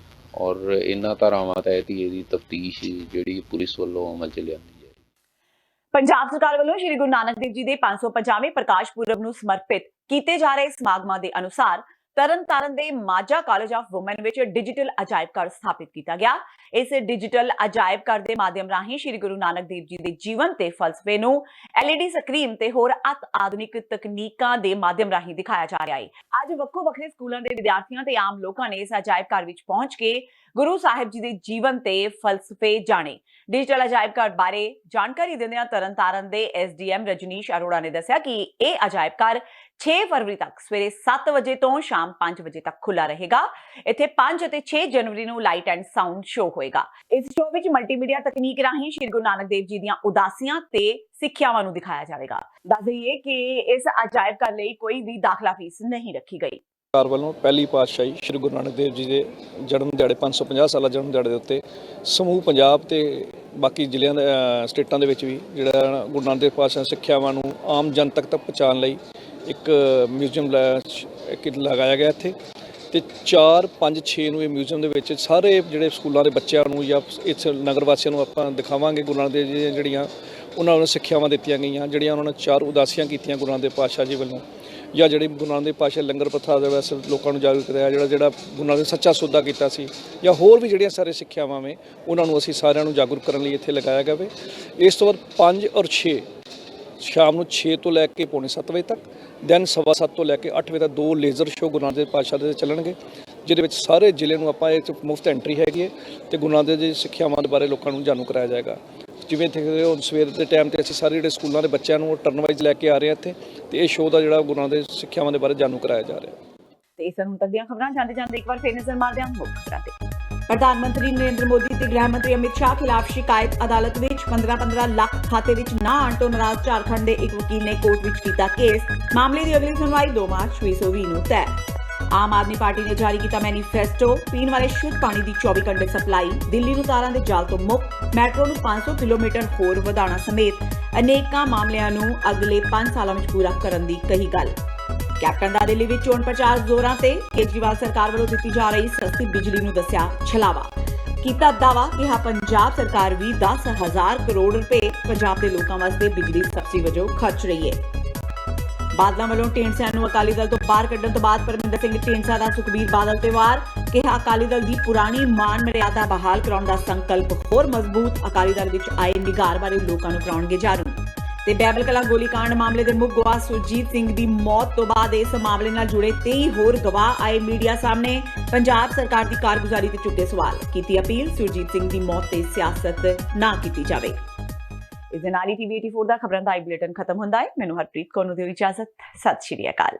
ਔਰ ਇਹਨਾਂ ਧਾਰਾਵਾਂ ਤਹਿਤ ਹੀ ਇਹਦੀ ਤਫਤੀਸ਼ ਜਿਹੜੀ ਪੁਲਿਸ ਵੱਲੋਂ ਅਮਲ 'ਚ ਲਿਆਂਦੀ ਹੈ। ਪੰਜਾਬ ਸਰਕਾਰ ਵੱਲੋਂ ਸ਼੍ਰੀ ਗੁਰੂ ਨਾਨਕ ਦੇਵ ਜੀ ਦੇ 550ਵੇਂ ਪ੍ਰਕਾਸ਼ ਪੁਰਬ ਨੂੰ ਸਮਰਪਿਤ ਕੀਤੇ ਜਾ ਰਹੇ ਸਮਾਗਮਾਂ ਦੇ ਅਨੁਸਾਰ ਤਰਨਤਾਰਨ ਦੇ ਮਾਝਾ ਕਾਲਜ ਆਫ ਵੂਮਨ ਵਿੱਚ ਡਿਜੀਟਲ ਅਜਾਇਬ ਘਰ ਸਥਾਪਿਤ ਕੀਤਾ ਗਿਆ। ਇਸ ਡਿਜੀਟਲ ਅਜਾਇਬ ਘਰ ਦੇ ਮਾਧਿਅਮ ਰਾਹੀਂ ਸ਼੍ਰੀ ਗੁਰੂ ਨਾਨਕ ਦੇਵ ਜੀ ਦੇ ਜੀਵਨ ਤੇ ਫਲਸਫੇ ਨੂੰ LED ਸਕਰੀਨ ਤੇ ਹੋਰ ਅਤ ਆਧੁਨਿਕ ਤਕਨੀਕਾਂ ਦੇ ਮਾਧਿਅਮ ਰਾਹੀਂ ਦਿਖਾਇਆ ਜਾ ਰਿਹਾ ਹੈ। ਅੱਜ ਵੱਖੋ ਵੱਖਰੇ ਸਕੂਲਾਂ ਦੇ ਵਿਦਿਆਰਥੀਆਂ ਤੇ ਆਮ ਲੋਕਾਂ ਨੇ ਇਸ ਅਜਾਇਬ ਘਰ ਵਿੱਚ ਪਹੁੰਚ ਕੇ ਗੁਰੂ ਸਾਹਿਬ ਜੀ ਦੇ ਜੀਵਨ ਤੇ ਫਲਸਫੇ ਜਾਣੇ। ਡਿਜੀਟਲ ਅਜਾਇਬ ਘਰ ਬਾਰੇ ਜਾਣਕਾਰੀ ਦਿੰਦਿਆਂ ਤਰਨਤਾਰਨ ਦੇ SDM ਰਜਨੀਸ਼ ਅਰੋੜਾ ਨੇ ਦੱਸਿਆ ਕਿ ਇਹ ਅਜਾਇਬ ਘਰ 6 ਫਰਵਰੀ ਤੱਕ ਸਵੇਰੇ 7 ਵਜੇ ਤੋਂ ਸ਼ਾਮ 5 ਵਜੇ ਤੱਕ ਖੁੱਲਾ ਰਹੇਗਾ। ਇੱਥੇ 5 ਅਤੇ 6 ਜਨਵਰੀ ਨੂੰ ਲਾਈਟ ਐਂਡ ਸਾਊਂਡ ਸ਼ੋਅ ਹੋਏਗਾ। ਇਸ ਸ਼ੋਅ ਵਿੱਚ ਮਲਟੀਮੀਡੀਆ ਤਕਨੀਕ ਰਾਹੀਂ ਸ਼੍ਰੀ ਗੁਰੂ ਨਾਨਕ ਦੇਵ ਜੀ ਦੀਆਂ ਉਦਾਸੀਆਂ ਤੇ ਸਿੱਖਿਆਵਾਂ ਨੂੰ ਦਿਖਾਇਆ ਜਾਵੇਗਾ। ਦੱਸ ਦਈਏ ਕਿ ਇਸ ਅਜਾਇਬ ਘਰ ਲਈ ਕੋਈ ਵੀ ਦਾਖਲਾ ਫੀਸ ਨਹੀਂ ਰੱਖੀ ਗਈ। ਸਰਕਾਰ ਵੱਲੋਂ ਪਹਿਲੀ ਪਾਤਸ਼ਾਹੀ ਸ਼੍ਰੀ ਗੁਰੂ ਨਾਨਕ ਦੇਵ ਜੀ ਦੇ ਜਨਮ ਦਿਹਾੜੇ 550 ਸਾਲਾ ਜਨਮ ਦਿਹਾੜੇ ਦੇ ਉੱਤੇ ਸਮੂਹ ਪੰਜਾਬ ਤੇ ਬਾਕੀ ਜ਼ਿਲ੍ਹਿਆਂ ਦੇ ਸਟੇਟਾਂ ਦੇ ਵਿੱਚ ਵੀ ਜਿਹੜਾ ਗੁਰੂ ਨਾਨਕ ਦੇਵ ਪਾਤਸ਼ਾਹ ਸਿੱਖਿਆਵਾਂ ਨੂੰ ਆਮ ਜਨਤਕ ਤੱਕ ਪਹੁੰਚਾਉਣ ਲਈ ਇੱਕ ਮਿਊਜ਼ੀਅਮ ਲਗਾਇਆ ਗਿਆ ਇੱਥੇ ਤੇ 4, 5, 6 ਨੂੰ ਇਹ ਮਿਊਜ਼ੀਅਮ ਦੇ ਵਿੱਚ ਸਾਰੇ ਜਿਹੜੇ ਸਕੂਲਾਂ ਦੇ ਬੱਚਿਆਂ ਨੂੰ ਜਾਂ ਇਸ ਨਗਰ ਵਾਸੀਆਂ ਨੂੰ ਆਪਾਂ ਦਿਖਾਵਾਂਗੇ ਗੁਰੂ ਨਾਨਕ ਦੇਵ ਜੀ ਦੀਆਂ ਜਿਹੜੀਆਂ ਉਹਨਾਂ ਨੂੰ ਸਿੱਖਿਆਵਾਂ ਦਿੱਤੀਆਂ ਗਈਆਂ, ਜਿਹੜੀਆਂ ਉਹਨਾਂ ਨੇ 4 ਉਦਾਸੀਆਂ ਕੀਤੀਆਂ ਗੁਰੂ ਨਾਨਕ ਦੇਵ ਪਾਤਸ਼ਾਹ ਜੀ ਵੱਲੋਂ, ਜਾਂ ਜਿਹੜੀ ਗੁਰੂ ਨਾਨਕ ਦੇਵ ਪਾਤਸ਼ਾਹ ਲੰਗਰ ਪ੍ਰਥਾ ਦੇ ਵੈਸੇ ਲੋਕਾਂ ਨੂੰ ਜਾਗਰੂਕ ਕਰਿਆ, ਜਿਹੜਾ ਗੁਰੂ ਨਾਨਕ ਦੇਵ ਸੱਚਾ ਸੌਦਾ ਕੀਤਾ ਸੀ, ਜਾਂ ਹੋਰ ਵੀ ਜਿਹੜੀਆਂ ਸਾਰੇ ਸਿੱਖਿਆਵਾਂ ਵੇ ਉਹਨਾਂ ਨੂੰ ਅਸੀਂ ਸਾਰਿਆਂ ਨੂੰ ਜਾਗਰੂਕ ਕਰਨ ਲਈ ਇੱਥੇ ਲਗਾਇਆ ਗਿਆ ਵੇ। ਇਸ ਤੋਂ ਬਾਅਦ 5 ਔਰ 6 ਸ਼ਾਮ ਨੂੰ 6 ਤੋਂ ਲੈ ਕੇ ਪੌਣੇ 7 ਵਜੇ ਤੱਕ, ਦੈਨ 7:15 ਤੋਂ ਲੈ ਕੇ 8 ਵਜੇ ਤੱਕ 2 ਲੇਜ਼ਰ ਸ਼ੋਅ ਗੁਰੂ ਨਾਨਕ ਦੇਵ ਪਾਤਸ਼ਾਹ ਦੇ ਚੱਲਣਗੇ, ਜਿਹਦੇ ਵਿੱਚ ਸਾਰੇ ਜ਼ਿਲ੍ਹੇ ਨੂੰ ਆਪਾਂ ਇਹ ਮੁਫਤ ਐਂਟਰੀ ਹੈਗੀ ਹੈ ਤੇ ਗੁਰੂ ਨਾਨਕ ਦੇਵ ਜੀ ਸਿੱਖਿਆਵਾਂ ਦੇ ਬਾਰੇ ਲੋਕਾਂ ਨੂੰ ਜਾਣੂ ਕਰਾਇਆ ਜਾਏਗਾ। ਜਿਵੇਂ ਦੇਖਦੇ ਹੋ ਸਵੇਰ ਦੇ ਟਾਈਮ ਤੇ ਅਸੀਂ ਸਾਰੇ ਜਿਹੜੇ ਸਕੂਲਾਂ ਦੇ ਬੱਚਿਆਂ ਨੂੰ ਟਰਨ ਵਾਈਜ਼ ਲੈ ਕੇ ਆ ਰਹੇ ਹਾਂ ਇੱਥੇ, ਤੇ ਇਹ ਸ਼ੋਅ ਦਾ ਜਿਹੜਾ ਗੁਰੂ ਨਾਨਕ ਦੇਵ ਸਿੱਖਿਆਵਾਂ ਦੇ ਬਾਰੇ ਜਾਣੂ ਕਰਾਇਆ ਜਾ ਰਿਹਾ ਹੈ। ਤੇ ਇਸ ਹੁਣ ਤੱਕ ਦੀਆਂ ਖਬਰਾਂ ਜਾਂਦੇ ਇੱਕ ਵਾਰ ਫੇਰ ਨਜ਼ਰ ਮਾਰਦੇ ਹਾਂ ਮੁੱਖ ਖਬਰਾਂ ਤੇ। ਪ੍ਰਧਾਨ ਮੰਤਰੀ ਨਰਿੰਦਰ ਮੋਦੀ ਤੇ ਗ੍ਰਹਿ ਮੰਤਰੀ ਅਮਿਤ ਸ਼ਾਹ ਖਿਲਾਫ ਸ਼ਿਕਾਇਤ। ਅਦਾਲਤ ਵਿੱਚ 15-15 ਲੱਖ ਖਾਤੇ ਵਿੱਚ ਨਾ ਆਉਣ ਤੋਂ ਨਾਰਾਜ਼ ਝਾਰਖੰਡ ਦੇ ਇੱਕ ਵਕੀਲ ਨੇ ਕੋਰਟ ਵਿੱਚ ਕੀਤਾ ਕੇਸ। ਮਾਮਲੇ ਦੀ ਅਗਲੀ ਸੁਣਵਾਈ 2 ਮਾਰਚ 2020 ਨੂੰ ਤੈਅ। ਆਮ ਆਦਮੀ ਪਾਰਟੀ ਨੇ ਜਾਰੀ ਕੀਤਾ ਮੈਨੀਫੈਸਟੋ। ਪੀਣ ਵਾਲੇ ਸ਼ੁੱਧ ਪਾਣੀ ਦੀ 24 ਘੰਟੇ ਸਪਲਾਈ। ਦਿੱਲੀ ਨੂੰ ਤਾਰਾਂ ਦੇ ਜਾਲ ਤੋਂ ਮੁਕਤ। ਮੈਟਰੋ ਨੂੰ 500 ਕਿਲੋਮੀਟਰ ਹੋਰ ਵਧਾਉਣਾ ਸਮੇਤ ਅਨੇਕਾਂ ਮਾਮਲਿਆਂ ਨੂੰ ਅਗਲੇ 5 ਸਾਲਾਂ ਵਿੱਚ ਪੂਰਾ ਕਰਨ ਦੀ ਕਹੀ ਗੱਲ। ਕੈਪਟਨ ਦਾ ਦਿੱਲੀ ਵਿੱਚ ਚੋਣ ਪ੍ਰਚਾਰ ਜ਼ੋਰਾਂ ਤੇ। ਕੇਜਰੀਵਾਲ ਸਰਕਾਰ ਵੱਲੋਂ ਦਿੱਤੀ ਜਾ ਰਹੀ ਸਸਤੀ ਬਿਜਲੀ ਨੂੰ ਦੱਸਿਆ ਛਲਾਵਾ। ਕੀਤਾ ਦਾਅਵਾ ਕਿ ਪੰਜਾਬ ਸਰਕਾਰ ਵੀ 10,000 ਕਰੋੜ ਰੁਪਏ ਪੰਜਾਬ ਦੇ ਲੋਕਾਂ ਵਾਸਤੇ ਬਿਜਲੀ ਸਬਸਿਡੀ ਵਜੋਂ ਖਰਚ ਰਹੀ ਹੈ। ਬਾਦਲਾਂ ਵੱਲੋਂ ਢੀਂਡਸਾ ਨੂੰ ਅਕਾਲੀ ਦਲ ਤੋਂ ਬਾਹਰ ਕੱਢਣ ਤੋਂ ਬਾਅਦ ਪਰਮਿੰਦਰ ਸਿੰਘ ਢੀਂਡਸਾ ਦਾ ਸੁਖਬੀਰ ਬਾਦਲ ਤੇ ਵਾਰ। ਕਿਹਾ ਅਕਾਲੀ ਦਲ ਦੀ ਪੁਰਾਣੀ ਮਾਨ ਮਰਿਆਦਾ ਬਹਾਲ ਕਰਾਉਣ ਦਾ ਸੰਕਲਪ ਹੋਰ ਮਜ਼ਬੂਤ। ਅਕਾਲੀ ਦਲ ਵਿੱਚ ਆਏ ਨਿਗਾਰ ਬਾਰੇ ਲੋਕਾਂ ਨੂੰ ਕਰਾਉਣਗੇ ਜਾਣੂ। ਤੇ ਬੈਬਲ ਕਲਾਂ ਗੋਲੀकांड ਮਾਮਲੇ ਦੇ ਮੁੱਖ ਗਵਾਹ ਸੁਰਜੀਤ ਸਿੰਘ ਦੀ ਮੌਤ ਤੋਂ ਬਾਅਦ ਇਸ ਮਾਮਲੇ ਨਾਲ ਜੁੜੇ 23 ਹੋਰ ਗਵਾਹ ਆਏ ਮੀਡੀਆ ਸਾਹਮਣੇ। ਪੰਜਾਬ ਸਰਕਾਰ ਦੀ ਕਾਰਗੁਜ਼ਾਰੀ ਤੇ ਚੁੱਕੇ ਸਵਾਲ। ਕੀਤੀ ਅਪੀਲ ਸੁਰਜੀਤ ਸਿੰਘ ਦੀ ਮੌਤ ਤੇ ਸਿਆਸਤ ਨਾ ਕੀਤੀ ਜਾਵੇ। ਇਸ ਦੇ ਨਾਲ ਹੀ TV 84 ਦਾ ਖਬਰਾਂ ਦਾ ਬੁਲੇਟਿਨ ਖਤਮ ਹੁੰਦਾ ਹੈ। ਮੈਨੂੰ ਹਰਪ੍ਰੀਤ ਕੌਰ ਨੂੰ ਦਿਓ ਇਜਾਜ਼ਤ। ਸਤਿ ਸ਼੍ਰੀ ਅਕਾਲ।